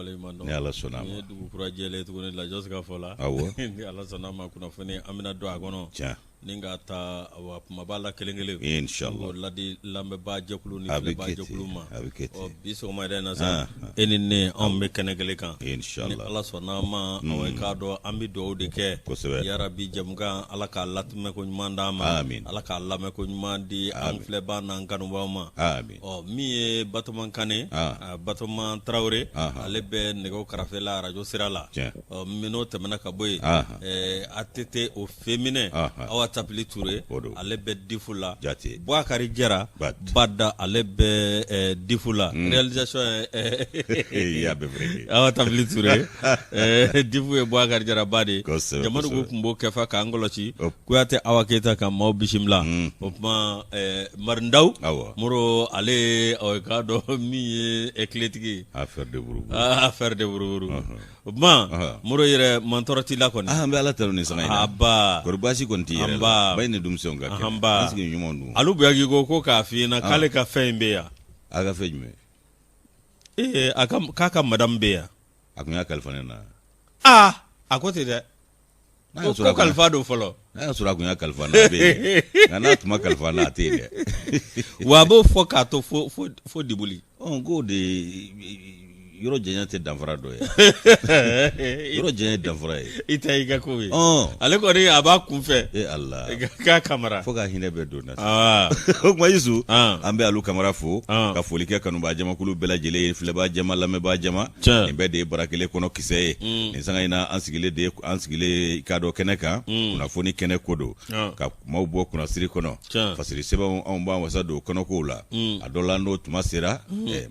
Ni ala sɔnna ma. Dugu kura jɛlen tuguni la Jɔsika fɔ la. Awɔ. Ni ala sɔnna ma kunnafoni an bɛna don a kɔnɔ. Tiɲɛ. Ni ka taa wa kumaba la kelen-kelen. Inshallah. Ladi lamɛnbaa jɛkulu ni filɛbaa jɛkulu ma. A bɛ kɛ ten. Bi sɔgɔma yɛrɛ na sa. E ni ne anw bɛ kɛnɛ kelen kan. Inshallah. Ni ala sɔnna ma k'a dɔn an bɛ dugawu de kɛ. Kosɛbɛ. Yarabi jamukan ala k'a latimɛ ko ɲuman d'an ma. Amin. Ala k'a lamɛn ko ɲuman di an filɛbaa n'an kanubaw ma. Amin. Min ye Batɔma Kane. Batɔma Tarawele. Ale bɛ nɛgɛw karafe la arajo sira la. Tiɲɛ. Min'o tɛmɛna ka bɔ yen. ATT o féminin. Awa Tapili Ture. Ale bɛ difu la. Jate. Bouakari Jara. Bada ale bɛ difu la. Réalisation ye ya bɛ vrai. Awa Tapili Ture. Difu ye Bouakari Jara ba de. Kosɛbɛ. Jamana ko kun b'o kɛ fa k'an kɔlɔsi. Kuyate Awa Keyita ka maaw bisimila. O kuma Marindaw. Awɔ. Moro ale k'a dɔn min ye clétigi. Affaire de buruburu. Affaire de buruburu. O kuma Moro yɛrɛ mantɔrɔ t'i la kɔni. An bɛ ala tanu ni sanga in na. Aba. Kɔri baasi kɔni t'i yɛrɛ la. Ba ye ne denmisɛnw ka kɛ. Anba. Sigi ɲuman dun. Alu Buyaki ko k'a f'i ɲɛna k'ale ka fɛn in bɛ yan. A ka fɛn jumɛn? K'a ka madame bɛ yan. A kun y'a kalifa ne na. A ko ten dɛ. Ko kalifa don fɔlɔ. N'a y'a sɔrɔ a kun y'a kalifa na a bɛ yen. Nka n'a tun ma kalifa na a tɛ yen dɛ. Wa a b'o fɔ k'a to fo Dibuli. K'o de yɔrɔ janya tɛ danfara dɔ ye. Yɔrɔ janya ye danfara ye. I ta i ka ko ye. Ale kɔni a b'a kunfɛ. Ala. K'a kamara. Fo ka hinɛ bɛɛ don na. O kuma Yisu. An bɛ Alu Kamara fo. Ka foli kɛ kanubaa jamakulu bɛɛ lajɛlen ye filɛbaa jama lamɛnbaa jama. Nin bɛɛ de ye bara kelen kɔnɔ kisɛ ye. Nin sanga in na an sigilen k'a dɔn kɛnɛ kan. Kunnafoni kɛnɛ ko don. Ka kumaw bɔ kunnasiri kɔnɔ. Fasiri sɛbɛnw anw b'an wasa don kɔnɔkow la. A dɔ la n'o tuma sera.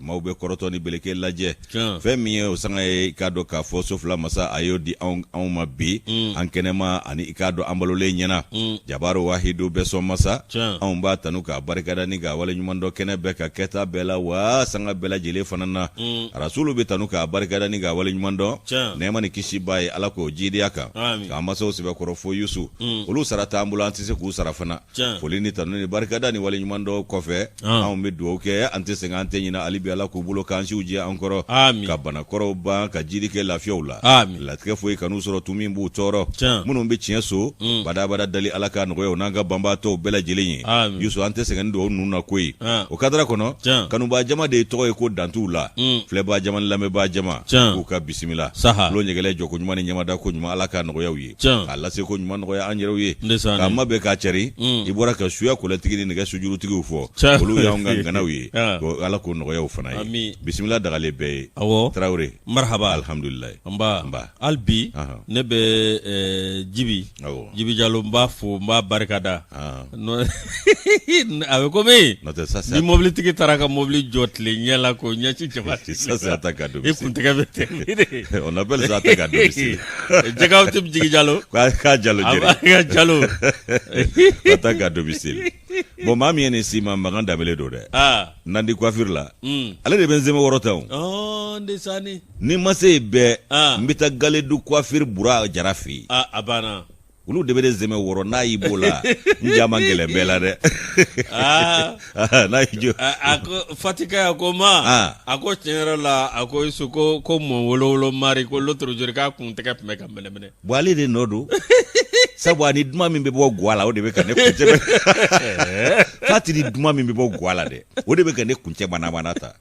Maaw bɛ kɔrɔtɔ ni beleke lajɛ. Fɛn min ye o sanga ye i k'a dɔn k'a fɔ Sofula masa a y'o di anw ma bi an kɛnɛma ani i k'a dɔn an balolen ɲɛna Jabaro Wahidu bɛ sɔn masa anw b'a tanu k'a barikada ni k'a waleɲuman dɔ kɛnɛ bɛɛ ka kɛta bɛɛ la wa sanga bɛɛ lajɛlen fana na Rasulu bɛ tanu k'a barikada ni k'a waleɲuman dɔn nɛɛma ni kisi b'a ye Ala k'o jidiya kan k'an masaw sɛbɛkɔrɔ fo Yusu olu sara t'an bolo an tɛ se k'u sara fana foli ni tanu ni barikada ni waleɲuman dɔ kɔfɛ anw bɛ dugawu kɛ an tɛ sɛgɛn an tɛ ɲinɛ hali bi Ala k'u bolo k'an siw jɛ an kɔrɔ ka banakɔrɔw ban ka jiri kɛ lafiyaw la latigɛ foyi kan'u sɔrɔ tun min b'u tɔɔrɔ minnu bɛ tiɲɛ so badabada dali Ala ka nɔgɔya n'an ka banbaatɔw bɛɛ lajɛlen ye Yusu an tɛ sɛgɛn don ninnu na koyi o kadara kɔnɔ kanubaa jama de ye tɔgɔ ye ko dantuw la filɛbaa jama ni lamɛnbaa jama k'u ka bisimila tulo ɲɛgɛlɛ jɔko ɲuman ni ɲamada ko ɲuman Ala ka nɔgɔyaw ye k'a lase ko ɲuman nɔgɔya an yɛrɛw ye k'a ma bɛɛ k'a cari i bɔra ka suya kolɛtigi ni nɛgɛ sujurutigiw fɔ olu y'anw ka ganaw ye Ala k'o nɔgɔyaw fana ye bisimila dagalen bɛɛ ye Tarawele marhaba alhamdulillah nba albi ne bɛ Jibi Jalo n b'a fo n b'a barikada a bɛ komi ni mobilitigi taara ka mobili jɔ tile ɲɛ la k'o ɲɛci jama i kuntigɛ bɛ tɛmɛ on appelle ça ta ka domicile jɛgɛw tɛ Jigi Jalo k'a Jalo jɛrɛ ka Jalo ta ka domicile bon maa min ye nin si ma Makan Danbele don dɛ Nandi coiffure la ale de bɛ n sɛmɛ wɔrɔ ta o ndesani ni ma se bɛɛ n bɛ taa Galedu coiffure Bura Jara fɛ yen a banna olu de bɛ ne sɛmɛ wɔrɔ n'a y'i b'o la n ja ma gɛlɛn bɛɛ la dɛ n'a y'i jɔ a ko Fatika ko ma a ko tiɲɛ yɛrɛ la a ko Isu ko mɔ wolowolo mari ko l'autre jour k'a kun tɛgɛ tun bɛ ka mɛnɛmɛnɛ bon ale de nɔ don sabu ani duman min bɛ bɔ guwa la o de bɛ ka ne kuncɛ Fati ni duman min bɛ bɔ guwa la dɛ o de bɛ ka ne kuncɛ banabana ta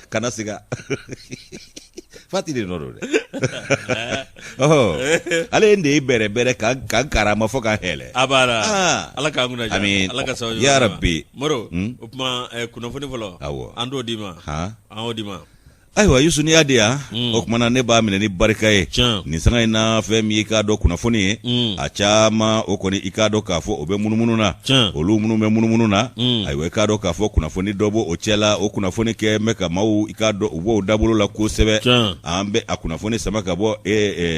kana siga Fati de nɔ don dɛ ale ye de ye bɛrɛ ka karama fɔ ka hɛlɛ a b'a la Ala k'an kunna diya Ala ka sababu ya Rabbi Moro o kuma kunnafoni fɔlɔ an t'o d'i ma an y'o d'i ma ayiwa Yusu ni y'a di yan o kumana ne b'a minɛ ni barika ye nin sanga in na fɛn min i k'a dɔn kunnafoni ye a caman o kɔni i k'a dɔn k'a fɔ o bɛ munumunu na olu minnu bɛ munumunu na ayiwa i k'a dɔn k'a fɔ kunnafoni dɔ b'o cɛ la o kunnafoni kɛ mɛ ka maaw i k'a dɔn u b'o dabolo la kosɛbɛ an bɛ a kunnafoni sama ka bɔ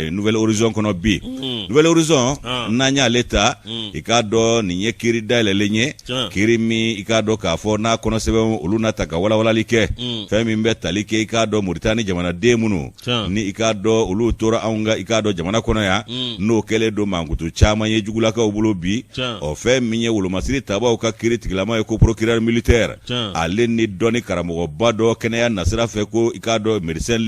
Nouvelle Horizon kɔnɔ bi Nouvelle Horizon n'an y'ale ta i k'a dɔn nin ye kiiri dayɛlɛlen ye kiiri min i k'a dɔn k'a fɔ n'a kɔnɔsɛbɛn olu na ta ka walawalali kɛ fɛn min bɛ tali kɛ i k'a dɔ Mauritanie jamana den minnu ni i k'a dɔ olu tora anw ka i k'a dɔ jamana kɔnɔ yan n'o kɛlen don mankutu caman ye jugulakaw bolo bi o fɛn min ye wolomasiri tabaw ka kiiri tigilama ye ko procureur militaire ale ni dɔnni karamɔgɔba dɔ kɛnɛya nasira fɛ ko i k'a dɔ médecin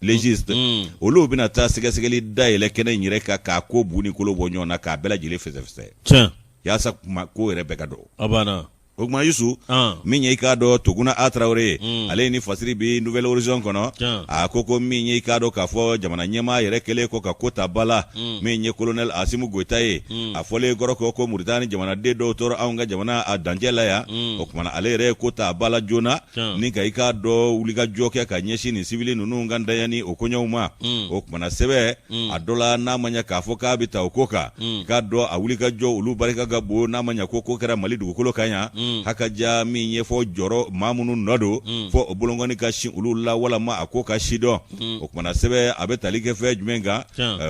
légiste olu bɛna taa sɛgɛsɛgɛli dayɛlɛ kɛnɛ in yɛrɛ kan k'a ko bu ni kolo bɔ ɲɔgɔn na k'a bɛɛ lajɛlen fɛsɛfɛsɛ yaasa ko yɛrɛ bɛɛ ka dɔn o kuma Yusu min ye i k'a dɔn Tuguna A Traoré ale ni fasiri bi Nouvelle Horizon kɔnɔ a ko min ye i k'a dɔn k'a fɔ jamana ɲɛmaa yɛrɛ kɛlen ko ka ko ta bala min ye colonel Asimu Goita ye a fɔlen kɔrɔ ko Mauritanie jamanaden dɔw tora anw ka jamana a dancɛ la yan o kumana ale yɛrɛ ye ko ta bala joona ni ka i k'a dɔn wulikajɔ kɛ ka ɲɛsin nin civil ninnu ka dayani o koɲɛw ma o kumana sɛbɛ a dɔ la n'a ma ɲɛ k'a fɔ k'a bɛ ta o ko kan k'a dɔn a wulikajɔ olu barika ka bon n'a ma ɲɛ ko kɛra Mali dugukolo kan yan hakaja min ye fɔ jɔrɔ maa minnu nɔ don fɔ o bolongɔni ka sin olu la walama a ko ka si dɔn o kumana sɛbɛ a bɛ tali kɛ fɛn jumɛn kan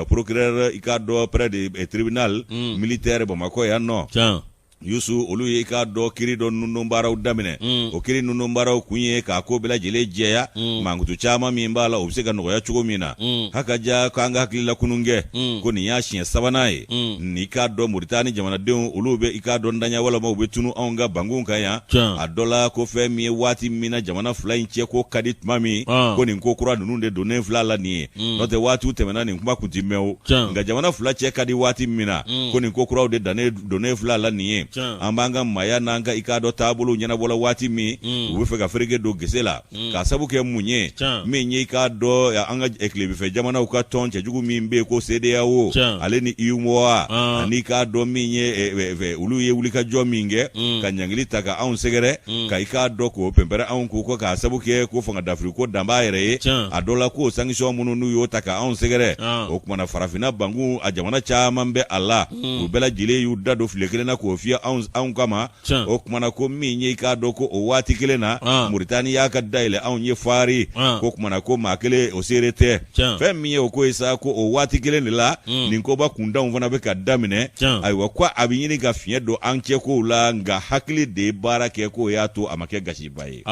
procureur i k'a dɔn près de tribunal militaire Bamakɔ yan nɔ Yusu olu ye i k'a dɔn kiiri dɔ nunun baaraw daminɛ o kiiri nunun baaraw kun ye k'a ko bɛɛ lajɛlen jɛya mankutu caman min b'a la o bɛ se ka nɔgɔya cogo min na hakaja k'an ka hakilila kunun kɛ ko nin y'a siɲɛ sabanan ye ni i k'a dɔn Mauritanie jamanadenw olu bɛ i k'a dɔn ntanya walama u bɛ tunu anw ka bangun kan yan a dɔ la ko fɛn min ye waati min na jamana fila in cɛ ko ka di tuma min ko nin ko kura ninnu de donnen fila la nin ye n'o tɛ waatiw tɛmɛna nin kuma kun ti mɛn o nka jamana fila cɛ ka di waati min na ko nin ko kuraw de donnen fila la nin ye an b'an ka maya n'an ka i k'a dɔn taabolo ɲɛnabɔla waati min u bɛ fɛ ka fereke don gese la k'a sabu kɛ mun ye min ye i k'a dɔn an ka tilebinfɛ jamanaw ka tɔn cɛjugu min bɛ yen ko CEDEAO ale ni UEMOA ani k'a dɔn min ye olu ye wulikajɔ min kɛ ka ɲangili ta ka anw sɛgɛrɛ ka i k'a dɔn k'o pɛnpɛrɛ anw ko k'a sabu kɛ ko fangadafiri ko dan b'a yɛrɛ ye a dɔ la k'o sanction minnu n'u y'o ta ka anw sɛgɛrɛ o kumana farafinna bangun a jamana caman bɛ a la u bɛɛ lajɛlen y'u da don file kelen na k'o fiyɛ anw kama o kumana ko min ye i k'a dɔn ko o waati kelen na Mauritanie y'a ka dayɛlɛ anw ye fari ko kumana ko maa kelen o seere tɛ fɛn min ye o ko ye sa ko o waati kelen de la nin koba kundanw fana bɛ ka daminɛ ayiwa ko a bɛ ɲini ka fiɲɛ don an cɛ kow la nka hakili de ye baara kɛ k'o y'a to a ma kɛ gasiba ye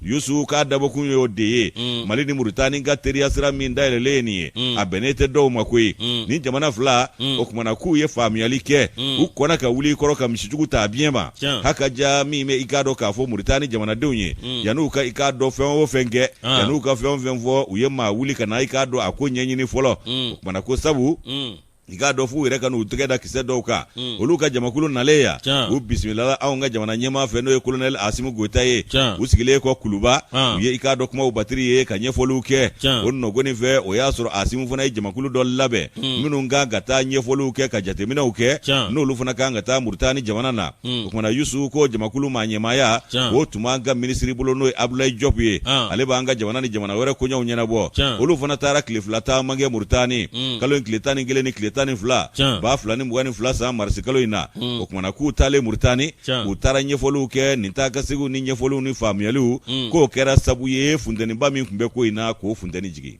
Yusu k'a dabɔkun ye o de ye Mali ni Mauritanie ka teriya sira min dayɛlɛlen ye nin ye a bɛnnen tɛ dɔw ma koyi ni jamana fila o kumana k'u ye faamuyali kɛ u kɔnna ka wuli kɔrɔ ka misijugu ta biɲɛ ma hakaja min bɛ i k'a dɔn k'a fɔ Mauritanie jamanadenw ye yan'u ka i k'a dɔn fɛn o fɛn kɛ yan'u ka fɛn o fɛn fɔ u ye maa wuli ka na i k'a dɔn a ko ɲɛɲini fɔlɔ o kumana ko sabu i k'a dɔn f'u yɛrɛ ka n'u tɛgɛ da kisɛ dɔw kan olu ka jamakulu nalen yan u bisimilala anw ka jamana ɲɛmaa fɛ n'o ye colonel Asimu Goita ye u sigilen kɔ Kuluba u ye i k'a dɔn kumaw batiri ye ka ɲɛfɔliw kɛ o nɔgɔnin fɛ o y'a sɔrɔ Asimu fana ye jamakulu dɔ labɛn minnu kan ka taa ɲɛfɔliw kɛ ka jateminɛw kɛ n'olu fana kan ka taa Mauritanie jamana na o kumana Yusu ko jamakulu maa ɲɛmaaya o tun b'an ka minisiri bolo n'o ye Abdoulaye Diop ye ale b'an ka jamana ni jamana wɛrɛ koɲɛw ɲɛnabɔ olu fana taara tile fila taama kɛ Mauritanie kalo in tile 11 ni tile 12 ba 22 san marisi kalo in na o kumana k'u taalen Mauritanie u taara ɲɛfɔliw kɛ nin taa ka segiw ni ɲɛfɔliw ni faamuyaliw k'o kɛra sabu ye funtɛniba min tun bɛ ko in na k'o funtɛni jigi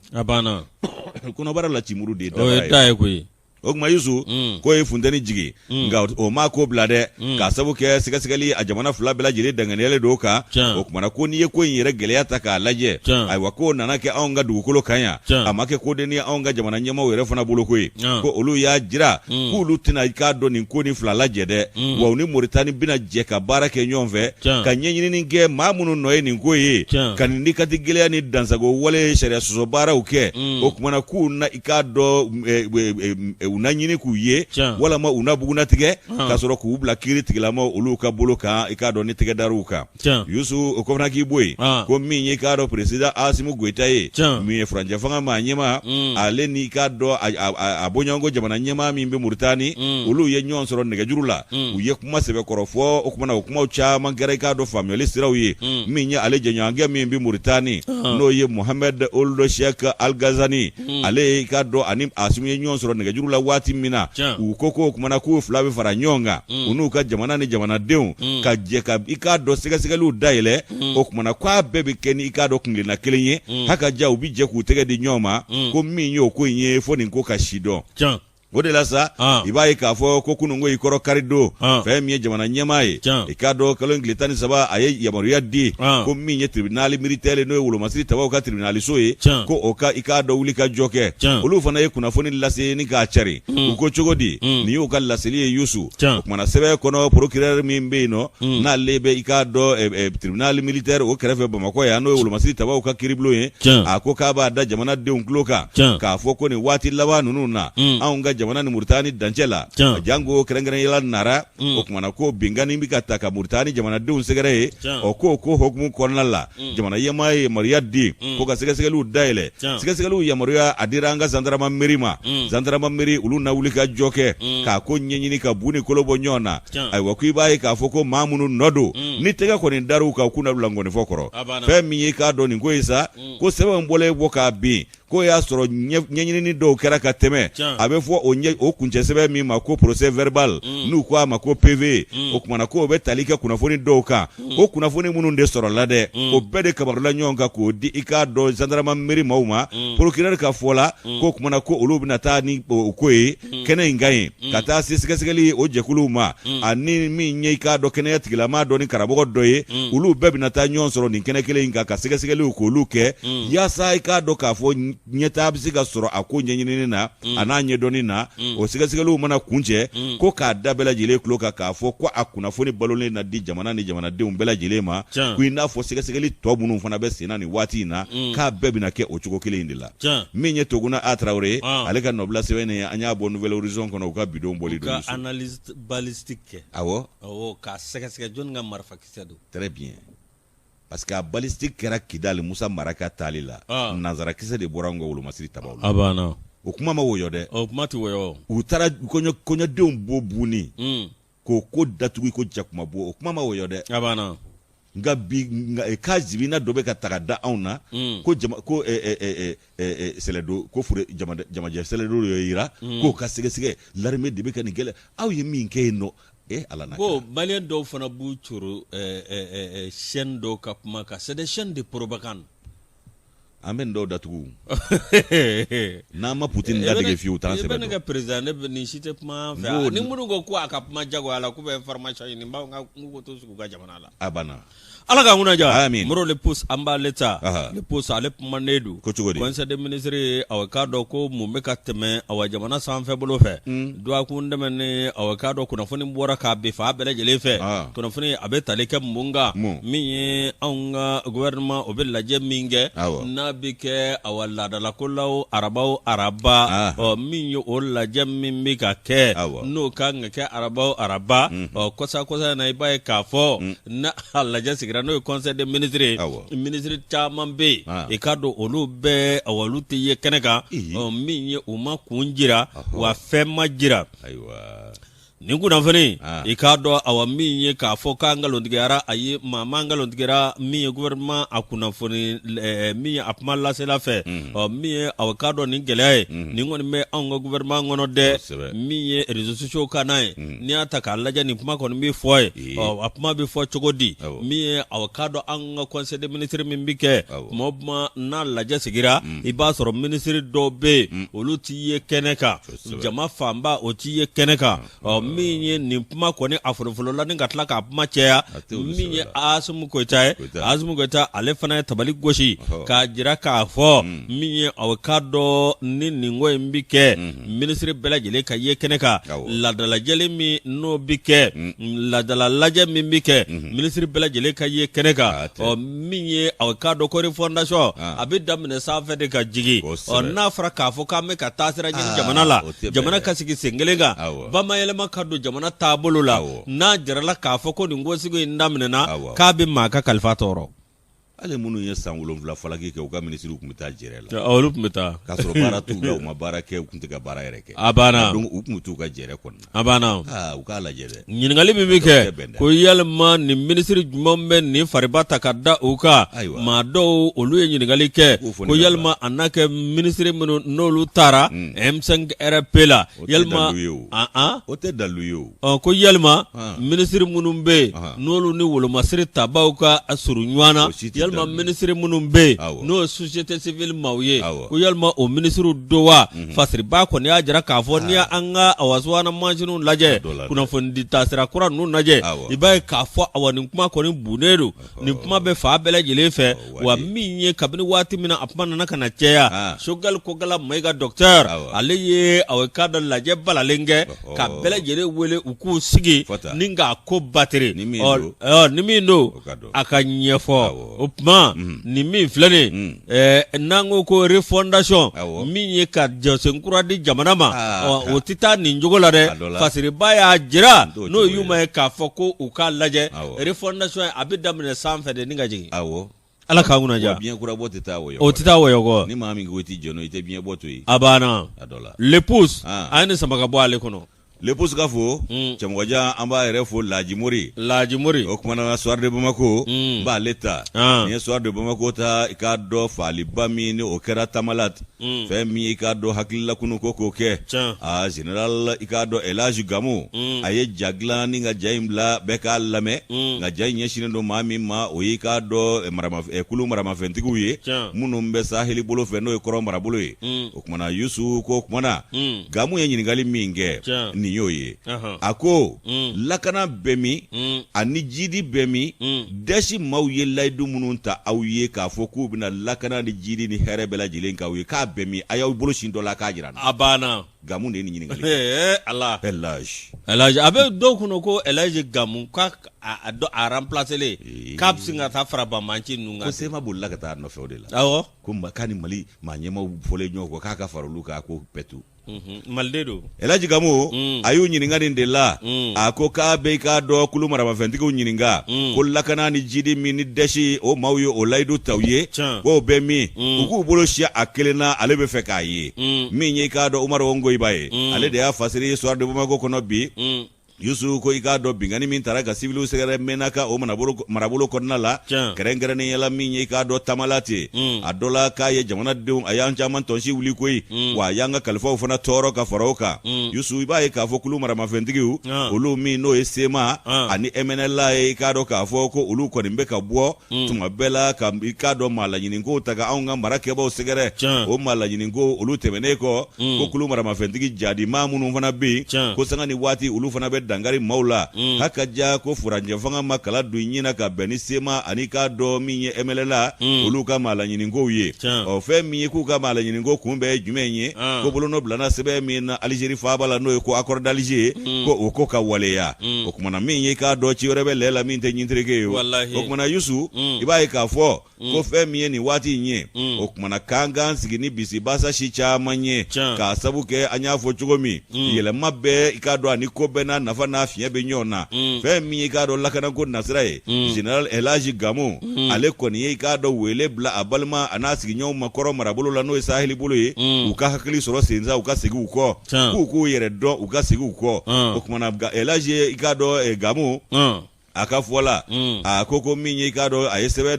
kɔnɔbara la cimuru de ye o kuma Yusu k'o ye funtɛni jigi nka o ma ko bila dɛ k'a sabu kɛ sɛgɛsɛgɛli a jamana fila bɛɛ lajɛlen danganiyalen don o kan o kumana ko n'i ye ko in yɛrɛ gɛlɛya ta k'a lajɛ ayiwa k'o nana kɛ anw ka dugukolo kan yan a ma kɛ koden ni anw ka jamana ɲɛmaaw yɛrɛ fana bolo koyi ko olu y'a jira k'olu tɛna i k'a dɔn nin ko ni fila lajɛ dɛ wa u ni Mauritanie bɛna jɛ ka baara kɛ ɲɔgɔn fɛ ka ɲɛɲinini kɛ maa minnu nɔ ye nin ko ye ka nin nikati gɛlɛya ni dansago wale sariya sɔsɔ baaraw kɛ o kumana k'u na i k'a dɔn u na ɲini k'u ye walama u na buguna tigɛ ka sɔrɔ k'u bila kiiri tigilama olu ka bolo kan i k'a dɔn ni tɛgɛ dar'u kan Yusu o kɔfana k'i bɔ yen ko min ye i k'a dɔn président Asimu Goita ye min ye furancɛ fanga maa ɲɛma ale ni i k'a dɔn a bɔɲɔgɔnko jamana ɲɛma min bɛ Mauritanie olu ye ɲɔgɔn sɔrɔ nɛgɛjuru la u ye kuma sɛbɛkɔrɔ fɔ o kumana o kumaw caman kɛra i k'a dɔn faamuyali siraw ye min ye ale jɛɲɔgɔnkɛ min bɛ Mauritanie n'o ye Mohamed Ould Cheikh Al Ghazani ale ye i k'a dɔn ani Asimu ye ɲɔgɔn sɔrɔ nɛgɛjuru la waati min na u ko k'o kumana k'u fila bɛ fara ɲɔgɔn kan u n'u ka jamana ni jamanadenw ka jɛ ka i k'a dɔn sɛgɛsɛgɛliw dayɛlɛ o kumana k'a bɛɛ bɛ kɛ ni i k'a dɔn kungilenna kelen ye hakaja u bɛ jɛ k'u tɛgɛ di ɲɔgɔn ma ko min ye o ko in ye fo nin ko ka si dɔn o de la sa i b'a ye k'a fɔ ko kunungo i kɔrɔ kari don fɛn min ye jamana ɲɛmaa ye i k'a dɔn kalo tile 13 a ye yamaruya di ko min ye tribunal militaire n'o ye wolomasiri tabaw ka tribunal so ye ko i k'a dɔn wuli ka jɔ kɛ olu fana ye kunnafoni lase ni k'a cari u ko cogo di nin y'u ka laseli ye Yusu o kumana sɛbɛn kɔnɔ procureur min bɛ yen nɔ n'ale bɛ i k'a dɔn tribunal militaire o kɛrɛfɛ Bamakɔ yan n'o ye wolomasiri tabaw ka kiribulon ye a ko k'a b'a da jamanadenw tulo kan k'a fɔ ko nin waati laban ninnu na anw ka jamana ni Muritani dancɛ la jango kɛrɛnkɛrɛnyala nara o kumana ko bingani bɛ ka ta ka Muritani jamanadenw sɛgɛrɛ ye o ko hokumu kɔnɔna la jamana ɲɛmaa ye yamaruya di ko ka sɛgɛsɛgɛliw dayɛlɛ sɛgɛsɛgɛliw yamaruya a dira an ka zandarama meri ma zandarama meri olu na wuli ka jɔ kɛ k'a ko ɲɛɲini ka bu ni kolo bɔ ɲɔgɔn na ayiwa ko i b'a ye k'a fɔ ko maa minnu nɔ don ni tɛgɛ kɔni dar'u kan k'u na bila ngɔnifɔ kɔrɔ fɛn min ye k'a dɔn nin ko ye sa ko sɛbɛn bɔlen bɔ k'a bin ko y'a sɔrɔ ɲɛɲinini dɔw kɛra ka tɛmɛ a bɛ fɔ o kuncɛ sɛbɛn min ma ko procès verbal n'u ko a ma ko PV o kumana ko o bɛ tali kɛ kunnafoni dɔw kan o kunnafoni minnu de sɔrɔla dɛ o bɛɛ de kabarula ɲɔgɔn kan k'o di i k'a dɔn gendarme mairie maaw ma procureur ka fɔ la ko kumana ko olu bɛna taa ni o ko ye kɛnɛ in kan ye ka taa se sɛgɛsɛgɛli o jɛkuluw ma ani min ye i k'a dɔn kɛnɛya tigilama dɔ ni karamɔgɔ dɔ ye olu bɛɛ bɛna taa ɲɔgɔn sɔrɔ nin kɛnɛ kelen in kan ka sɛgɛsɛgɛliw k'olu kɛ yaasa i k'a dɔn k'a fɔ ɲɛtaa bɛ se ka sɔrɔ a ko ɲɛɲinini na a n'a ɲɛdɔnni na o sɛgɛsɛgɛliw mana kuncɛ ko k'a da bɛɛ lajɛlen tulo kan k'a fɔ ko a kunnafoni balolen na di jamana ni jamanadenw bɛɛ lajɛlen ma ko i n'a fɔ sɛgɛsɛgɛli tɔ minnu fana bɛ sen na nin waati in na k'a bɛɛ bɛna kɛ o cogo kelen in de la min ye Toguna A Traoré ale ka nɔbila sɛbɛn ye an y'a bɔ Nouvelle Horizon kɔnɔ u ka bidon bɔli don ka analyse balistique kɛ awɔ k'a sɛgɛsɛgɛ jɔnni ka marifakisɛ don très bien parce que a balistique kɛra Kidali Musa mara ka taali la nanzarakisɛ de bɔra an ka wolomasiri tabaw la a banna o kuma ma woyɔ dɛ o kuma tɛ woyɔ u taara kɔɲɔdenw bɔ buni k'o ko datugu ko jakuma bɔ o kuma ma woyɔ dɛ a banna nka bi k'a jibina dɔ bɛ ka taga da anw na ko sɛlɛdo ko fure jamajɛ sɛlɛdo de yira k'o ka sɛgɛsɛgɛ l'armée de bɛ ka nin kɛlɛ aw ye min kɛ yen nɔ ala na ko malien dɔw fana b'u coro chaîne dɔw ka kuma kan c'est des chaînes de propagande an bɛ nin dɔw datugu n'an ma Poutine dadege fiyewu t'an sɛbɛ dɔn ne ka président ne nin si tɛ kuma an fɛ ni minnu ko a ka kuma jagoya la k'u bɛ information ɲini n b'a ko to sugu ka jamana la a banna ala ka kunna ja moro le pousse an b'a l'état le pousse ale kumanen don ko cogo di conseil des ministres aw k'a dɔn ko mun bɛ ka tɛmɛ aw jamana sanfɛ bolo fɛ duwakun dɛmɛ ni aw k'a dɔn kunnafoni bɔra k'a bin fa bɛɛ lajɛlen fɛ kunnafoni a bɛ tali kɛ mun kan min ye anw ka gouvernement o bɛ lajɛ min kɛ n'a bɛ kɛ aw laadalakolaw araba min ye o lajɛ min bɛ ka kɛ n'o kan ka kɛ araba kɔsa na i b'a ye k'a fɔ na a lajɛ sigira n'o ye conseil des ministres ministre caman bɛ yen i k'a dɔn olu bɛɛ olu tɛ ye kɛnɛ kan min ye u ma kun jira wa fɛn ma jira nin kunnafoni i k'a dɔn awa min ye k'a fɔ k'an nkalontigɛra a ye maa nkalontigɛra min ye gouvernement a kunnafoni min ye a kuma lasela fɛ min ye awa k'a dɔn nin gɛlɛya ye nin kɔni bɛ anw ka gouvernement kɔnɔ dɛ min ye réseaux sociaux ka n'a ye n'i y'a ta k'a lajɛ nin kuma kɔni bɛ fɔ ye a kuma bɛ fɔ cogo di min ye awa k'a dɔn an ka conseil des ministres min bɛ kɛ tuma o tuma n'a lajɛ sigira i b'a sɔrɔ ministre dɔw bɛ yen olu t'i ye kɛnɛ kan jama fanba o t'i ye kɛnɛ kan min ye nin kuma kɔni a fɔlɔfɔlɔla ni ka tila k'a kuma cɛya min ye Asimu Goyita ye Asimu Goyita ale fana ye tabali gosi k'a jira k'a fɔ min ye aw k'a dɔn ni nin ko in bi kɛ ministre bɛɛ lajɛlen ka ye kɛnɛ kan laadalajɛli min n'o bi kɛ laadala lajɛ min bi kɛ ministre bɛɛ lajɛlen ka ye kɛnɛ kan min ye aw k'a dɔn kɔri fondation a bɛ daminɛ sanfɛ de ka jigin n'a fɔra k'a fɔ k'an bɛ ka taa sira ɲini jamana la jamana ka sigi sen kelen kan bamayɛlɛma ka don jamana taabolo la n'a jarala k'a fɔ ko nin ko sigi in daminɛna k'a bɛ maa ka kalifa tɔɔrɔ ale minnu ye san 7 falaki kɛ u ka ministres tun bɛ taa jɛrɛ la olu tun bɛ taa k'a sɔrɔ baara t'u la u ma baara kɛ u tun tɛ ka baara yɛrɛ kɛ a banna donc u tun bɛ t'u ka jɛrɛ kɔnɔna a banna u k'a lajɛ dɛ ɲininkali min bɛ kɛ ko yalima nin ministre jumɛn bɛ nin fariba ta ka da u kan maa dɔw olu ye ɲininkali kɛ ko yalima a n'a kɛ ministre minnu n'olu taara M5 RP la yalima o tɛ dalu ye o ko yalima ministre minnu bɛ yen n'olu ni wolomasiri tabaw ka surun ɲɔgɔn na yalma ministre munun be no société civile mawye ko yalma o ministre dowa fasri ba ko ne ajara ka fo ni anga awaswana manjinu laje kuna fondi tasira kura nu naje ibai ka fo awani kuma ko ni buneru ni kuma be fa bele jele fe wa minye kabini wati mina apana na kana cheya shogal ko gala mega docteur aliye awekada laje balalenge ka bele jele wele uku sigi ninga ko battery nimindo akanyefo upma nimi flane nango ko refondation minye ka josenkura di jamanama otita ninjogola de fasiri baya jira no yuma ka foko uka laje refondation abidamne sanfe de ninga jigi ala ka nguna ja bien kura bote tawo yo otita wo yo ni mami ngoti jono ite bien boto yi abana l'épouse ane samaka bo ale kono l'épouse ka fo chamwaja amba ere fo lajimuri o kuma na soir de Bamako ba leta ni soir de Bamako ta ka do fali bami ni o kera tamalat fe mi ka do hakilla kunu ko ke general ka do Elage Gamu aye jagla ni nga jaimla beka lame nga janye shine mami ma o ka do marama kulu marama fentigu ye munumbe sahili bolo fe no ko mara bolo ye o kuma na Yusu ko kuma na Gamu ye nyingali minge yoye ako lakana bemi ani jidi bemi deshi mawye laydu mununta awye ka foku bina lakana ni jidi ni herebela jilen ka awye ka bemi ayaw bolo shindo la ka jiran abana Gamu de ni nyini ngali Allah Elage abe do kuno ko Elage Gamu ka a remplacer le cap singa ta fraba manchi nunga ko sema bulla ka ta no fewdela awo kumba kani mali manyema fole nyoko ka ka faruluka ko petu maldedo Elage Gamu ayu nyininga de la ako ka be ka do kulu marama fentigo nyininga ko lakana ni jidi mini deshi o mawyo o laydu tawye ko be mi uku bolo shia akelena ale be fe ka yi mi nyi ka do Umar Wongo ibaye ale de ya fasiri soir de Bamako kono bi Yusu ko ikado bingani min taraka civilu segere menaka o marabulo konnala kerengere ne yala min ikado tamalati adola ka ye jamana deum ayanja man tonshi wuli koy wa yanga kalfo fana toro ka faroka Yusu ibaye ka fo kulu marama fendigu ulu mi no esema ani MNLA ikado ka fo ko ulu ko nimbe ka bo tuma bela ka ikado mala nyiningo taga aunga marake ba segere o mala nyiningo ulu temeneko ko kulu marama fendigi jadi mamunu fana bi ko sangani wati ulu fana be dangari maula haka ja ko furanje fanga makala du nyina ka beni sema anika do minye MLLA ulu ka mala nyiningo ye o fe minye ku ka mala nyiningo kumbe jumenye ko bolono blana sebe min Algerie fa bala no ko accord d'Alger ko ko ka waleya o kuma na minye ka do ci rebe lela min te nyintrege yo o kuma na Yusu ibaye ka fo ko fe minye ni wati nye o kuma na kanga sigini bisi basa shicha manye ka sabuke anya fo chugomi yele mabbe ikado ani ko bena nafa na fiye be nyona fe mi ikado lakana ko nasrae general Elage Gamu ale ko ni ikado wele bla abalma anasigi nyaw makoro marabulu la no sahili bulu ye uka hakili soro senza uka sigi uko ku yere do uka sigi uko o kuma na Elage ikado Gamu akafola akoko minye kado ayesebe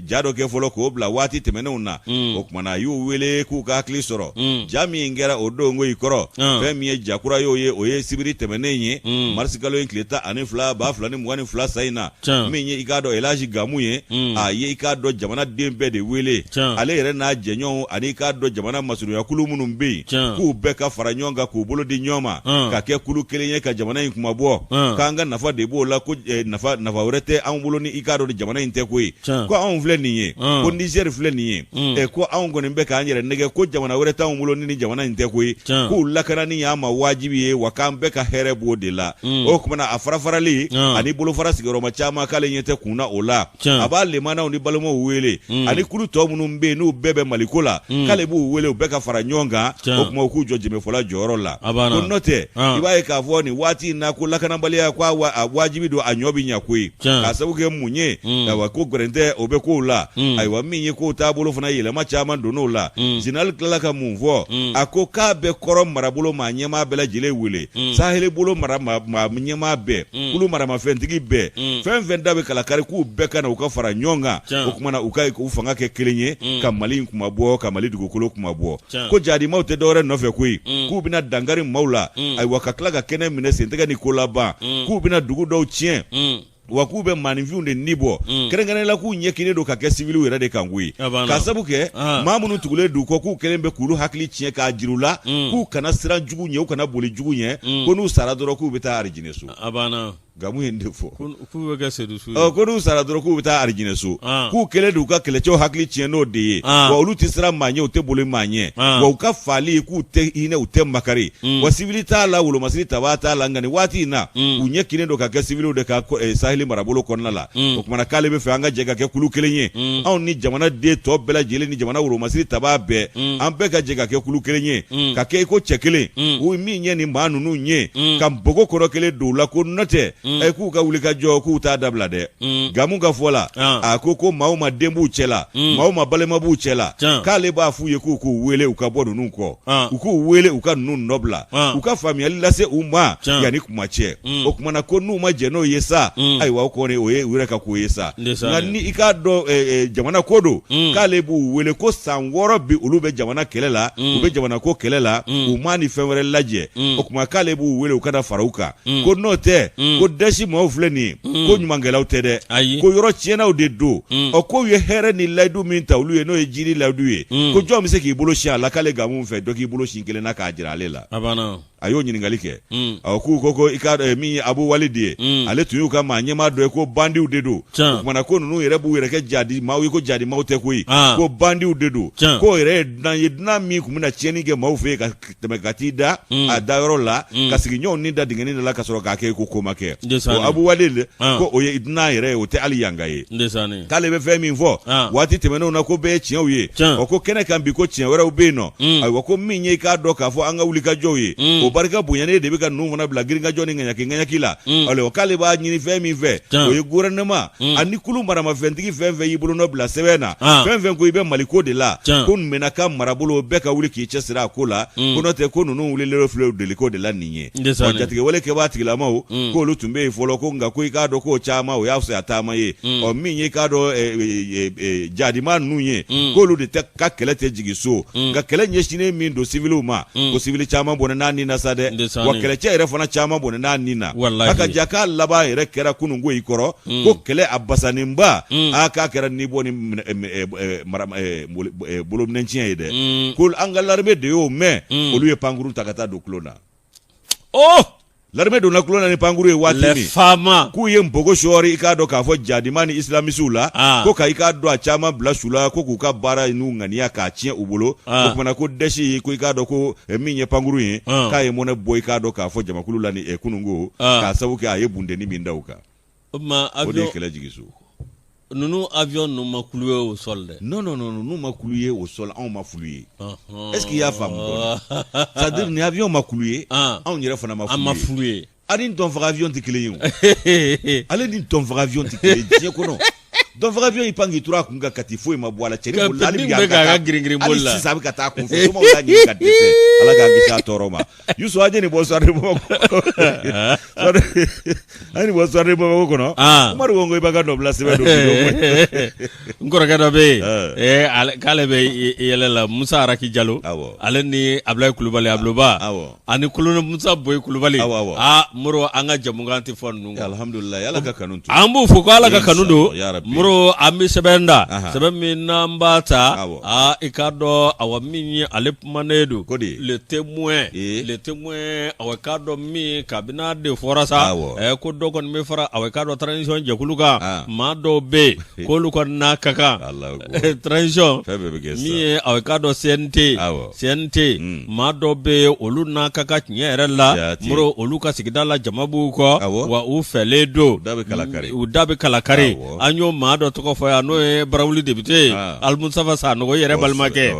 jado ke folo ko bla wati temenuna okmana yu wele ku ka klisoro jami ngera odongo ikoro femi jakura yoye oye sibiri temenenye marsikalo inkleta anifla ba flani mwani fla saina minye ikado Elage Gamu ye aye ikado jamana dembe de wele ale yere na jenyo ani ikado jamana masuru ya kulu munumbi ku beka faranyonga ku bolo di nyoma ka ke kulu kelenye ka jamana inkumabo kanga nafa bo la ko nafa urete an bolo ni ikado de jamana inte ko an vle niye ko Niger vle niye ko an gonin be ka anyere nege ko jamana urete an bolo ni jamana inte ko lakana ni ya ma wajibi ye wakan be ka herebo de la o kuma na afarafarali ani bolo fara sigoro ma chama kale nyete kuna ola abale mana oni balomo wele ani kulu to munum be no bebe malikola kale bu wele be ka fara nyonga o kuma ku joje me fola joro la ko note ibaye ka voni wati na ko lakana balia kwa wajibi do anyobi nyakwe kasabuke munye da wa ko grende obe ko la aiwa minye ko tabulo fana yele ma chama dono la jinal klaka munvo ako ka be korom marabulo manyema bela jile wule sahele bulo marama manyema be kulu marama fentigi be fen dabe kala kare ku be kana uka fara nyonga okumana uka ufanga ke kelenye kamali kumabo kamali dugukolo kumabo ko jadi mawte dore nofe ku bina dangari maula aiwa kaklaga kene mine sentega ni kolaba ku bina dugu do chien wa k'u bɛ maaninfinw de nibɔ kɛrɛnkɛrɛnnen la k'u ɲɛkinnen don ka kɛ civiliw yɛrɛ de kan koyi k'a sabu kɛ maa minnu tugulen d'u kɔ k'u kɛlen bɛ k'olu hakili tiɲɛ k'a jiru la k'u kana siran jugu ɲɛ u kana boli jugu ɲɛ ko n'u sara dɔrɔn k'u bɛ taa arijinɛ so gamu ye de fɔ ko n'u sara dɔrɔn k'u bɛ taa arijinɛ so k'u kɛlen d'u ka kɛlɛcɛw hakili tiɲɛ n'o de ye wa olu tɛ siran maa ɲɛ u tɛ boli maa ɲɛ wa u ka faali k'u tɛ hinɛ u tɛ makari wa civili t'a la wolomasiri tabaa t'a la nka nin waati in na u ɲɛkinnen don ka kɛ civiliw de ka saheli marabolo kɔnɔna la o kumana k'ale bɛ fɛ an ka jɛ ka kɛ kulu kelen ye anw ni jamana den tɔ bɛɛ lajɛlen ni jamana wolomasiri tabaa bɛɛ an bɛɛ ka jɛ ka kɛ kulu kelen ye ka kɛ i ko cɛ kelen u min ɲɛ nin maa ninnu ye ka npogo kɔrɔ kelen don u la ko nɔ tɛ k'u ka wuli ka jɔ k'u t'a dabila dɛ gamu ka fɔ la a ko maaw ma den b'u cɛ la maaw ma balima b'u cɛ la k'ale b'a f'u ye k'u k'u wele u ka bɔ ninnu kɔ u k'u wele u ka ninnu nɔbila u ka faamuyali lase u ma yanni kuma cɛ o kumana ko n'u ma jɛ n'o ye sa ayiwa o kɔni o ye u yɛrɛ ka ko ye sa nka ni i k'a dɔn jamana ko don k'ale b'u wele ko san 6 bi olu bɛ jamana kɛlɛ la u bɛ jamana ko kɛlɛ la u ma ni fɛn wɛrɛ lajɛ o kuma k'ale b'u wele u kana fara u kan ko n'o tɛ ko dɛsi maaw filɛ nin ye ko ɲumankɛlaw tɛ dɛ ko yɔrɔ tiɲɛnaw de don k'u ye hɛrɛ ni layidu min ta olu ye n'o ye jiri layidu ye ko jɔn bɛ se k'i bolo sin a la k'ale gamu fɛ dɔ k'i bolo sin kelen na k'a jira ale la a y'o ɲininkali kɛ k'u ko i ka min ye Abu Walid ye ale tun y'u ka maa ɲɛmaa dɔ ye ko bandiw de don o kumana ko ninnu yɛrɛ b'u yɛrɛ kɛ jadi maaw ye ko jadi maaw tɛ koyi ko bandiw de don k'o yɛrɛ ye dunan min tun bɛna tiɲɛni kɛ maaw fɛ yen ka tɛmɛ ka t'i da a dayɔrɔ la ka sigiɲɔgɔnw ni da dingɛnin de la ka sɔrɔ k'a kɛ ko ma kɛ o Abu Walid ko o ye dunan yɛrɛ ye o tɛ hali yanga ye k'ale bɛ fɛn min fɔ waati tɛmɛnenw na ko bɛɛ ye tiɲɛw ye ko kɛnɛ kan bi ko tiɲɛ wɛrɛw bɛ yen nɔ ayiwa ko min ye i k'a dɔn k'a fɔ an ka wuli ka jɔw ye o barika bonyanen de bɛ ka ninnu fana bila giringajɔ ni ŋaɲaki la ayiwa k'ale b'a ɲini fɛn min fɛ o ye gouvernement ani kulu maramafɛntigi fɛn fɛn y'i bolo nɔ bila sɛbɛn na fɛn fɛn ko i bɛ Mali ko de la ko mɛna ka marabolo bɛɛ ka wuli k'i cɛsiri a ko la ko n'o tɛ ko ninnu wulilen filɛ deliko de la nin ye jatigɛwale kɛbaa tigilamaw k'olu tun bɛ yen fɔlɔ ko nka ko i k'a dɔn k'o caman o y'a fisaya taama ye min ye i k'a dɔn jadima ninnu ye k'olu de ka kɛlɛ tɛ jigin so nka kɛlɛ ɲɛsinnen min don civiliw ma ko civili caman bɔnɛ n'a nin na sa dɛ wa kɛlɛcɛ yɛrɛ fana caman bɔnɛ n'a nin na a ka ja k'a laban yɛrɛ kɛra kununko i kɔrɔ ko kɛlɛ a basaninba k'a kɛra ni bɔ ni bolominɛnciɲɛ ye dɛ ko an ka larime de y'o mɛn olu ye pankuru ta ka taa don kulon na larime donna kulon na ni pankuru ye waati min k'u ye npogo sɔɔri i k'a dɔn k'a fɔ jadima ni islamisiw la ko ka i k'a dɔn a caman bila su la ko k'u ka baara n'u ŋaniya k'a tiɲɛ u bolo o kumana ko dɛsi ko i k'a dɔn ko min ye pankuru ye k'a ye mɔnɛ bɔ i k'a dɔn k'a fɔ jamakulu la ni kununko k'a sabu kɛ a ye bundenni min da u kan o de ye kɛlɛ jigi so ninnu avion ninnu ma kulu ye o sol dɛ non ninnu ma kulu ye o sol anw ma fulu ye est-ce qu'il y a faamu c'est-à-dire ni avion ma kulu ye anw yɛrɛ fana ma fulu ye ani dɔnfaga avion tɛ kelen ye o ale ni dɔnfaga avion tɛ kelen diɲɛ kɔnɔ dɔnfaga avion y'i pan k'i tura a kun kan kati foyi ma bɔ a la cɛni bolila hali bi a ka girin boli la hali sisan a bɛ ka taa kun fɛ somaw y'a ɲini ka dɛsɛ ala k'an kisi a tɔɔrɔ ma Youssou an ye nin bɔ soirée Bamako an ye nin bɔ soirée Bamako kɔnɔ Umaru ko n ko i b'a ka dɔ bila sɛbɛn dɔ n kɔrɔkɛ dɔ bɛ yen k'ale bɛ yɛlɛ la Musa Araki Jalo ale ni Ablaye Kulubali Abloba ani kolonel Musa Boyi Kulubali Moro an ka jamukan tɛ fɔ ninnu alhamdulilayi ala ka kanu to an b'u fo ko ala ka kanu don Moro an bɛ sɛbɛn da sɛbɛn min n'an b'a ta i k'a dɔn awa min ye ale kumanen don le témoin awa k'a dɔn min kabini de fɔra sa ko dɔ kɔni bɛ fara awa k'a dɔn transition jɛkulu kan maa dɔw bɛ yen k'olu kɔni n'a ka kan transition min ye awa k'a dɔn CNT maa dɔw bɛ yen olu n'a ka kan tiɲɛ yɛrɛ la Moro olu ka sigida la jama b'u kɔ wa u fɛlen don u da bɛ kalakari an y'o maa dɔ tɔgɔ fɔ yan n'o ye Barawuli député Alimusafa Sanogo yɛrɛ balimakɛ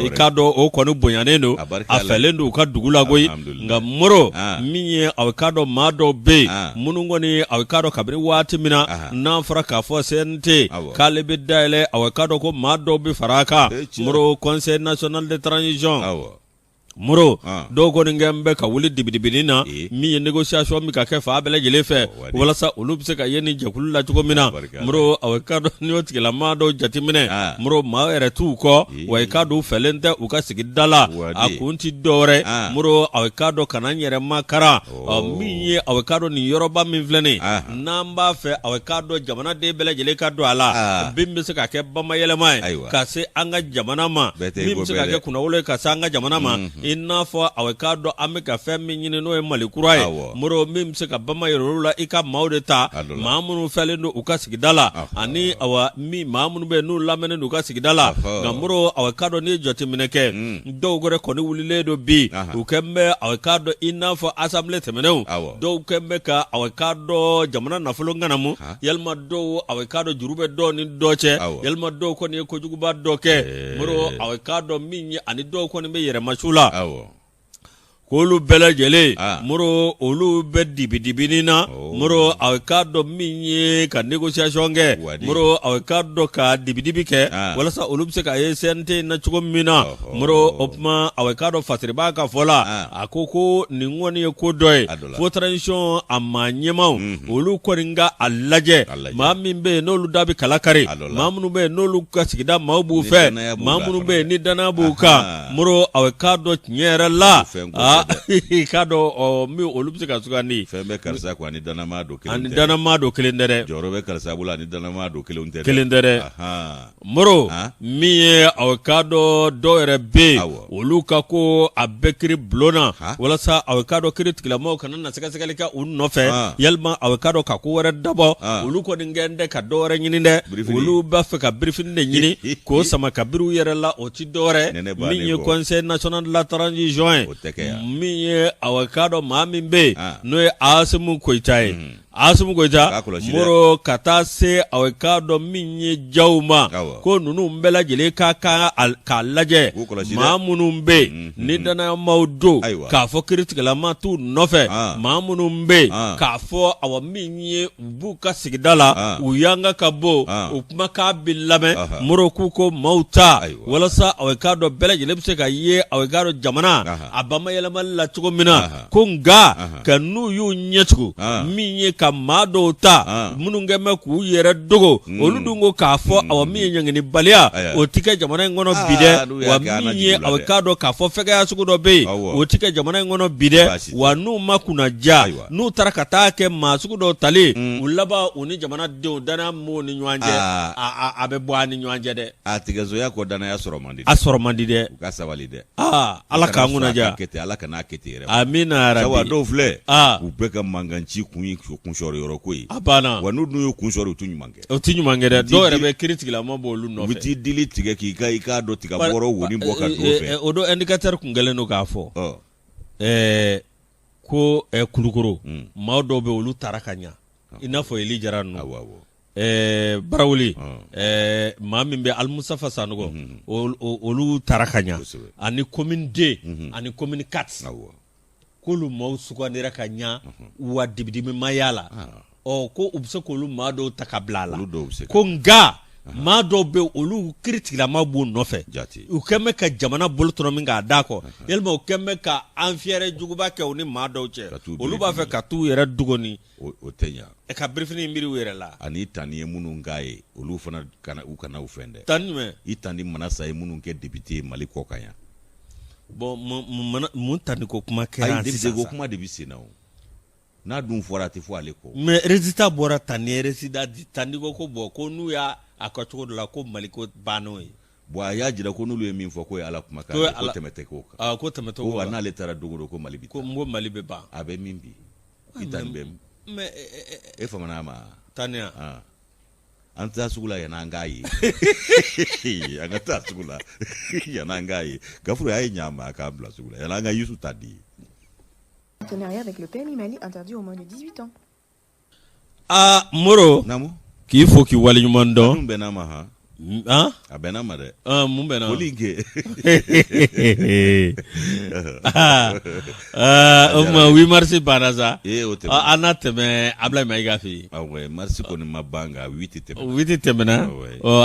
i k'a dɔn o kɔni bonyanen don a fɛlen don u ka dugu la koyi nka Moro min ye aw k'a dɔn maa dɔw bɛ yen minnu kɔni aw k'a dɔn kabini waati min na n'an fɔra k'a fɔ CNT k'ale bɛ dayɛlɛ aw k'a dɔn ko maa dɔw bɛ fara a kan Moro Conseil national de transition muro do ko ngembe ka wuli dibidibina mi ye negotiation mi ka ke fa bele jele fe wala sa olu se ka yeni jakulu la cogo mina muro awe ka do ni otike la ma do jatimine muro ma ere tu ko wa ka do felente u ka sigi dala akunti dore muro awe ka do kananyere makara mi ye awe ka do ni yoroba mi vlene namba fe awe ka do jamana de bele jele ka do ala bimbe se ka ke bama yele mai ka se anga jamana ma mi se ka ke kuna wole ka sanga jamana ma inna fo awe ka do ameka fe mi nyine no e malikura e muro mi se ka bama yoro la ika maudeta mamunu fele no uka sigidala ani awa mi mamunu be no lamene no uka sigidala ngamuro awe ka do ni joti mineke do gore ko ni wulile do bi ukembe awe ka do inna fo assembly temenu do ukembe ka awe ka do jamana na fulo nganamu yelma do awe ka do jurube do ni doche yelma do ko ni ko juguba doke muro awe ka do mi ani do ko ni be yere machula kolu bela jele muro olu be dibidibinina muro awekado minye ka negotiation ge muro awekado ka dibidibi ke wala sa olu se ka yesente na chugo mina muro opma awekado fasiriba ka fola akoko ni ngoni ko doy fo transition amanyema olu ko ringa allaje mamimbe nolu dabi kalakari mamunu be nolu kasigida mawbu fe mamunu be ni dana buka muro awekado nyera la kado mi olubse ka sugani fembe karsa ko ani dana ma do kelendere jorobe karsa bula ani dana ma do kelendere moro mi awkado do rebe oluka ko abekri blona wala sa awkado kritikla mo kana na saka saka lika unnofe yelma awkado ka ko wara dabo oluko ngende ka dore nyininde olu bafe ka briefing de nyini ko sama kabiru yerela oti dore mi conseil national la transition mi awakado mamimbe no asimu koitai asimu koita moro kata se awakado minye jauma ko nunu mbela jele ka laje mamunumbe ni dana maudo ka fo critical ma tu nofe mamunumbe ka fo awa minye buka sigdala uyanga kabo ukuma ka bilame moro kuko mauta wala sa awakado bela jele bse ka ye awakado jamana abama yelama la chugo mina kunga kanu yu nyetu minye ka mado ta mununge me ku yere dogo oludungo ka fo awa minye ngini balia otike jamana ngono bide wa minye awakado ka fo fega ya sugo do be otike jamana ngono bide wa nu makuna ja nu tarakata ke ma sugo do tali ulaba uni jamana de dana mo ni nywanje abe bwa ni nywanje de atigezo yako dana ya soromandi de ukasa walide ala ka nguna ja kete ala kana kete amina rabbi sawa do fle ubeka manganchi kunshoro yorokoi abana wanu dun yo kunshoro utunyumange de do rebe critique la mabo lu no fe biti dili tige ki ka do tiga boro woni boka do fe odo indicateur kungele no ka fo ko kulukuru mawdo be olu tarakanya inafo eli jaranu barawuli mamimbe al mustafa sanugo olu tarakanya ani commune 2 ani commune 4 kolu mausuko ndira kanya wa dibidimi mayala ko ubse kolu mado takablala ko nga mado be olu critique la mabu nofe ukeme ka jamana boltono minga dako yelma ukeme ka anfiere juguba ke oni mado che olu ba fe ka tu yere dugoni otenya ka briefing mbiri were la ani tani munu ngaye olu fana kana ufende tanme itani manasa munu ke député mali ko kanya bon mun tani ko kuma kera sisa ko kuma de bisina na dun fora te fo ale ko mais résultat bora tani résultat tani ko bo ko nu ya akacho la ko maliko banoy bo ya jira ko nulu min fo ko ala kuma ka ko temete ko ko temete ko wana le tara dogo ko malibi ko ngo malibe ba abe mimbi itanbe mais famana ma tania anta sugula yana ngayi agata sugula yana ngayi gafuru ay nyama ka bla sugula yana ngayi yusu tadi partenariat avec le PMI Mali interdit au moins de 18 ans moro namo ki fo ki wali nyumando Hein? A bɛnna ma dɛ. Mun bɛnna? Foli kɛ. O ma 8 mars banna sa. O tɛmɛ. An na tɛmɛ Ablaye Mayiga fɛ yen. Awɔ, mars kɔni ma ban nka 8 tɛmɛna. 8 tɛmɛna.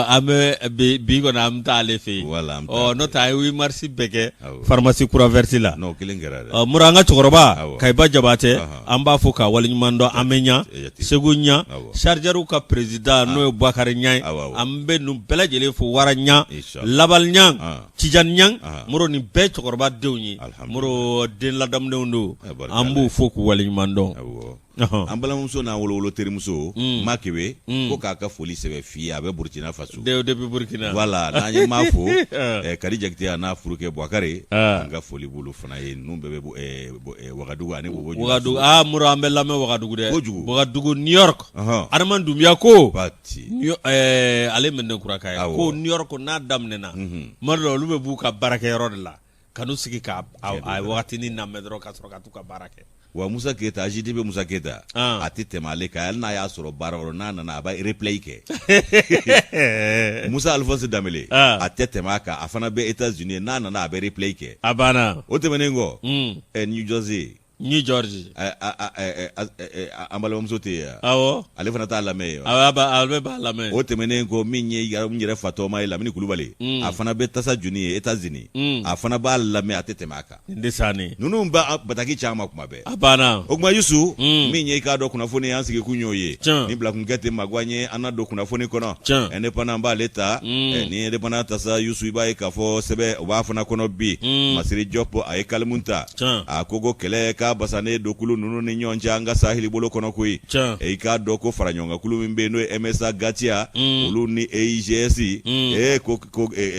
An bɛ bi kɔni an bɛ taa ale fɛ yen. Voilà. N'o tɛ a ye 8 mars bɛɛ kɛ pharmacie kura verte la. Non, kelen kɛra dɛ. Mura an ka cɛkɔrɔba Kayiba Jabate an b'a fɔ ka waleɲuman dɔn an bɛ ɲa Segu ɲa chargeur ka président n'o ye Bouakari Ɲa an bɛ nu bɛɛ lajɛlen fo Wara Ɲa Labal Ɲa Tijani Ɲa Moro nin bɛɛ cɛkɔrɔba denw ye Moro den ladamudenw don an b'u fo k'u waleɲuman dɔn. An balimamuso n'a wolowolo terimuso Makiwe ko k'a ka foli sɛbɛn f'i ye a bɛ Burkina Faso. Depuis Burkina. Voilà n'an ye maa fo Kadi Jakite a n'a furukɛ Bouakari an ka foli b'olu fana ye ninnu bɛɛ bɛ Wagadugu ani Bobo. Wagadugu Moro an bɛ lamɛn Wagadugu dɛ. Kojugu. Wagadugu New York. Adama Dunbiya ko Bati. ale mɛnɛ kuraka ye ko New York n'a daminɛna tuma dɔ la olu bɛ b'u ka baarakɛyɔrɔ de la ka n'u sigi ka wagatinin lamɛn dɔrɔn ka sɔrɔ ka t'u ka baara kɛ. Wa Musa Keyita AGDB Musa Keyita a tɛ tɛmɛ ale kan hali n'a y'a sɔrɔ baara yɔrɔ n'a nana a b'a replay kɛ. Musa Alphonse Dambele a tɛ tɛmɛ a kan a fana bɛ États-Unis n'a nana a bɛ replay kɛ. A banna. O tɛmɛnen kɔ New Jersey. New Jersey. An balimamuso tɛ yen. Awɔ. Ale fana t'a lamɛn yen. Ale b'a lamɛn. O tɛmɛnen kɔ min ye n yɛrɛ fatɔma ye Lamini Kulubali a fana bɛ tasa juni ye États-Unis a fana b'a lamɛn a tɛ tɛmɛ a kan. N de sanni. Ninnu b'a bataki caman kuma bɛɛ. A banna. O kuma Yusu min ye i k'a dɔn kunnafoni y'an sigi kun y'o ye. Ni bilakunkɛ tɛ Maguwa ye an na don kunnafoni kɔnɔ. Indépendant b'ale ta ni Indépendant tasa Yusu i b'a ye k'a fɔ sɛbɛ o b'a fana kɔnɔ bi Masiri Diop a ye kalimu ta a ko ko kɛlɛ k'a basanen don kulu ninnu ni ɲɔgɔn cɛ an ka saheli bolo kɔnɔ koyi i k'a dɔn ko fara ɲɔgɔn kulu min bɛ yen n'o ye MSA Gatia olu ni EIGS ko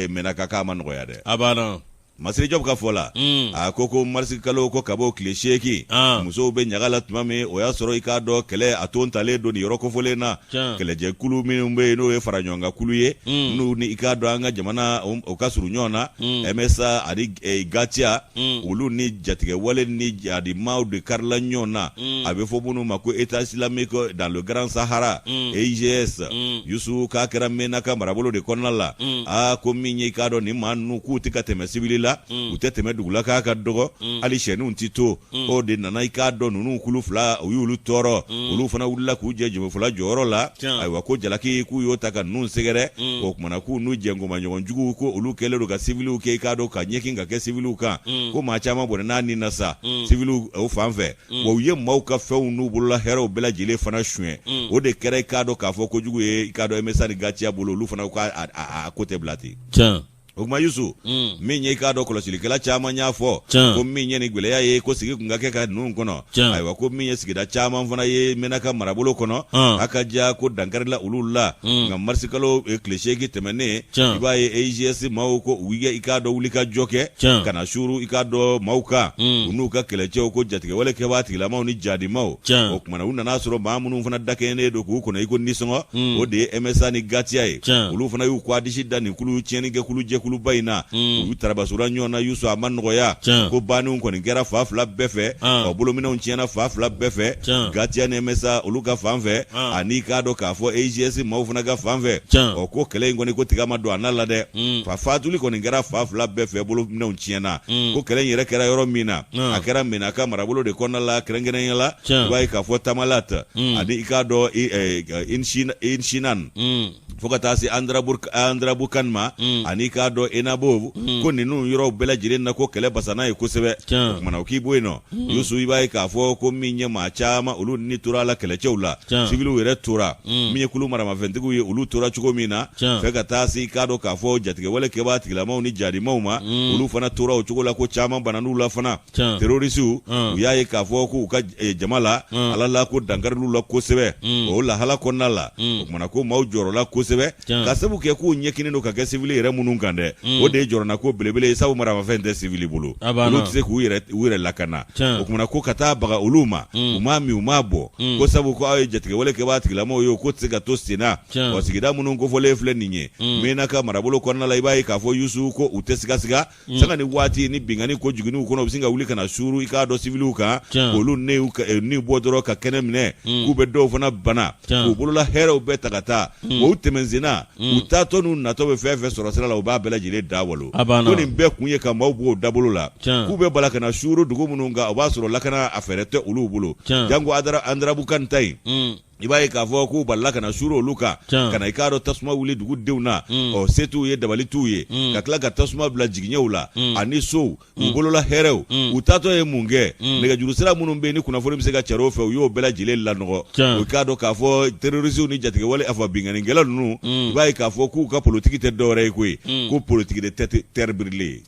mɛnaka k'a ma nɔgɔya dɛ. A banna. Masiri Diop ka fɔ la a ko marisi kalo ko ka bɔ tile 8 musow bɛ ɲaga la tuma min o y'a sɔrɔ i k'a dɔn kɛlɛ a ton talen don nin yɔrɔ kofɔlen na kɛlɛjɛkulu minnu bɛ yen n'o ye fara ɲɔgɔn kan kulu ye n'u ni i k'a dɔn an ka jamana o ka surun ɲɔgɔn na MSA ani Gatia olu ni jatigɛwale ni jadimaaw de karila ɲɔgɔn na a bɛ fɔ minnu ma ko État islamique dans le Grand Sahara EIGS Yusu k'a kɛra Menaka marabolo de kɔnɔna la ko min ye i k'a dɔn nin maa ninnu k'u tɛ ka tɛmɛ civil la u tɛ tɛmɛ dugula k'a ka dɔgɔ hali sɛninw ti to o de nana i k'a dɔn ninnu kulu fila u y'olu tɔɔrɔ olu fana wulila k'u jɛ jɛmɛfɔla jɔyɔrɔ la ayiwa ko jalaki k'u y'o ta ka ninnu sɛgɛrɛ o kumana k'u n'u jɛngoma ɲɔgɔn juguw ko olu kɛlen don ka civiliw kɛ i k'a dɔn ka ɲɛkin ka kɛ civiliw kan ko maa caman bɔnɛ n'a ni na sa civiliw o fan fɛ wa u ye maaw ka fɛnw n'u bolola hɛrɛw bɛɛ lajɛlen fana suɲɛ o de kɛra i k'a dɔn k'a fɔ kojugu ye i k'a dɔn MSA ni Gatia bolo olu fana k'a ko tɛ bila ten. O kuma Yusu min ye i k'a dɔn kɔlɔsilikɛla caman y'a fɔ ko min ye nin gwɛlɛya ye ko sigi kun ka kɛ ka ninnu kɔnɔ ayiwa ko min ye sigida caman fana ye Menaka marabolo kɔnɔ a ka diya ko dankarila olu la nka marisi kalo tile 8 tɛmɛnen i b'a ye EIGS maaw ko u ye i k'a dɔn wuli ka jɔ kɛ ka na suru i k'a dɔn maaw kan u n'u ka kɛlɛcɛw ko jatigɛwale kɛbaa tigilamaw ni jadimaw o kumana u nana sɔrɔ maa minnu fana dakɛɲɛnen don k'u kɔnɔ i ko nisɔngɔ o de ye MSA ni Gatia ye olu fana y'u kɔ disi da nin kulu tiɲɛni kɛ kulu jɛkuluba in na u y'u tarabasura ɲɔgɔn na Yusu a ma nɔgɔya ko banniw kɔni kɛra fa fila bɛɛ fɛ bolominɛw tiɲɛna fa fila bɛɛ fɛ Gatia ni MSA olu ka fan fɛ ani k'a dɔn k'a fɔ EIGS maaw fana ka fan fɛ ko kɛlɛ in kɔni ko tiga ma don a n'a la dɛ fa fatuli kɔni kɛra fa fila bɛɛ fɛ bolominɛw tiɲɛna ko kɛlɛ in yɛrɛ kɛra yɔrɔ min na a kɛra Menaka marabolo de kɔnɔna la kɛrɛnkɛrɛnya la i b'a ye k'a fɔ Tamalat ani i k'a dɔn Inshinan fo ka taa se Andrabukan ma ani k'a dɔn Enabo ko ninnu yɔrɔ bɛɛ lajɛlen na ko kɛlɛ basana ye kosɛbɛ o kumana o k'i bɔ yen nɔ Yusu i b'a ye k'a fɔ ko min ye maa caman olu ni tora la kɛlɛcɛw la civiliw yɛrɛ tora min ye kulu maramafɛntigiw ye olu tora cogo min na fɛ ka taa se k'a dɔn k'a fɔ jatigɛwale kɛbaa tigilamaw ni jadimaw ma olu fana tora o cogo la ko caman banan'u la fana terrorisiw u y'a ye k'a fɔ k'u ka jama la ala la ko dankaril'u la kosɛbɛ o lahala kɔnɔna la o kumana ko maaw jɔrɔla kosɛbɛ ka sabu kɛ k'u ɲɛkinen don ka kɛ civil yɛrɛ minnu kan dɛ o de ye jɔrɔna ko belebele ye sabu maramafɛn tɛ civil bolo olu tɛ se k'u yɛrɛ lakana o kumana ko ka taa baga olu ma u m'a min u m'a bɔ ko sabu ko aw ye jatigɛwale kɛbaa tigilamaw ye ko tɛ se ka to senna wa sigida minnu kofɔlen filɛ nin ye Menaka marabolo kɔnɔna la i b'a ye k'a fɔ Yusu ko u tɛ siga sanga ni waati ni bingani ko jiginiw kɔnɔ u bɛ sin ka wuli ka na suru i k'a dɔn civiliw kan olu ni bɔ dɔrɔn ka kɛnɛ minɛ k'u bɛ dɔw fana bana k'u bolola hɛrɛw bɛɛ ta ka taa o tɛmɛ menzena u taatɔ n'u natɔ bɛ fɛn fɛn sɔrɔ sira la u b'a bɛɛ lajɛlen da walo ko nin bɛɛ kun ye ka maaw b'o dabolo la k'u bɛ bala ka na suuru dugu minnu kan o b'a sɔrɔ lakana a fɛɛrɛ tɛ olu bolo jango Andarabukan ta in i b'a ye k'a fɔ k'u balila ka na suuru olu kan ka na i k'a dɔn tasuma wuli dugudenw na se t'u ye dabali t'u ye ka tila ka tasuma bila jiginɲɛw la ani sow u bolola hɛrɛw u taatɔ ye mun kɛ nɛgɛjuru sira minnu bɛ yen ni kunnafoni bɛ se ka cari o fɛ u y'o bɛɛ lajɛlen lanɔgɔ u k'a dɔn k'a fɔ terrorisiw ni jatigɛwale a fɔ binganikɛla ninnu i b'a ye k'a fɔ k'u ka politiki tɛ dɔwɛrɛ ye koyi ko politiki de tɛ terre brûlée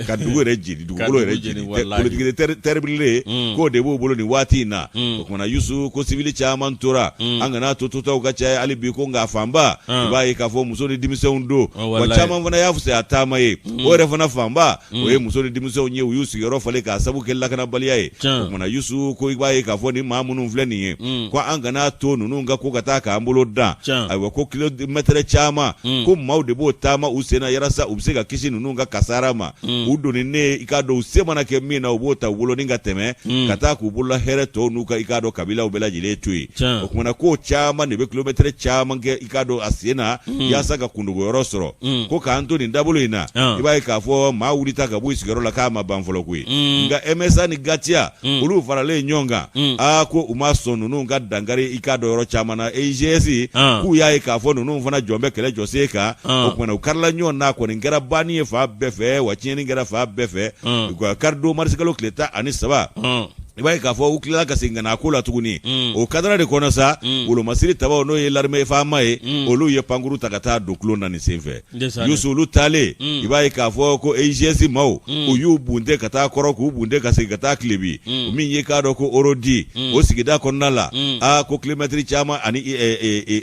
ka dugu yɛrɛ jeni dugukolo yɛrɛ jeni politiki de terre brûlée k'o de b'o bolo nin waati in na o kumana Yusu ko civil caman tora an kana to tɔw ka caya hali bi ko nka fanba i b'a ye k'a fɔ muso ni denmisɛnw don wa caman fana y'a fisaya taama ye o yɛrɛ fana fanba o ye muso ni denmisɛnw ye u y'u sigiyɔrɔ falen k'a sabu kɛ lakanabaliya ye o kumana Yusu ko i b'a ye k'a fɔ ni maa minnu filɛ nin ye ko an kana to ninnu ka ko ka taa k'an bolo dan ayiwa ko kilomètre caman ko maaw de b'o taama u sen na yarasa u bɛ se ka kisi ninnu ka kasara ma u donni ne i k'a dɔn u se mana kɛ min na u b'o ta u bolo ni ka tɛmɛ ka taa k'u bolola hɛrɛ tɔw n'u ka i k'a dɔn kabilaw bɛɛ lajɛlen to yen o kumana ko caman de bɛ kilomètre caman kɛ i k'a dɔn a sen na yaasa ka kundogoyɔrɔ sɔrɔ ko k'an to nin dabolo in na i b'a ye k'a fɔ maa wulita ka bɔ i sigiyɔrɔ la k'a ma ban fɔlɔ koyi nka MSA ni Gatia olu faralen ɲɔgɔn kan ko u ma sɔn ninnu ka dankari i k'a dɔn yɔrɔ caman na EIGS k'u y'a ye k'a fɔ ninnu fana jɔn bɛ kɛlɛ jɔsen kan o kumana u karila ɲɔgɔn na kɔni kɛra banni ye fan bɛɛ fɛ wa tiɲɛni kɛra fan bɛɛ fɛ u ka kari don marisikalo tile 13 i b'a ye k'a fɔ u tilala ka segin ka na ko la tuguni o kadara de kɔnɔ sa wolomasiri tabaw n'o ye l'armée faama ye olu ye pankuru ta ka taa don kulon na nin sen fɛ Yusu olu taalen i b'a ye k'a fɔ ko EIGS maaw u y'u bunte ka taa kɔrɔ k'u bunte ka segin ka taa Kilebi min ye k'a dɔn ko Orodi o sigida kɔnɔna la ko kilomètre caman ani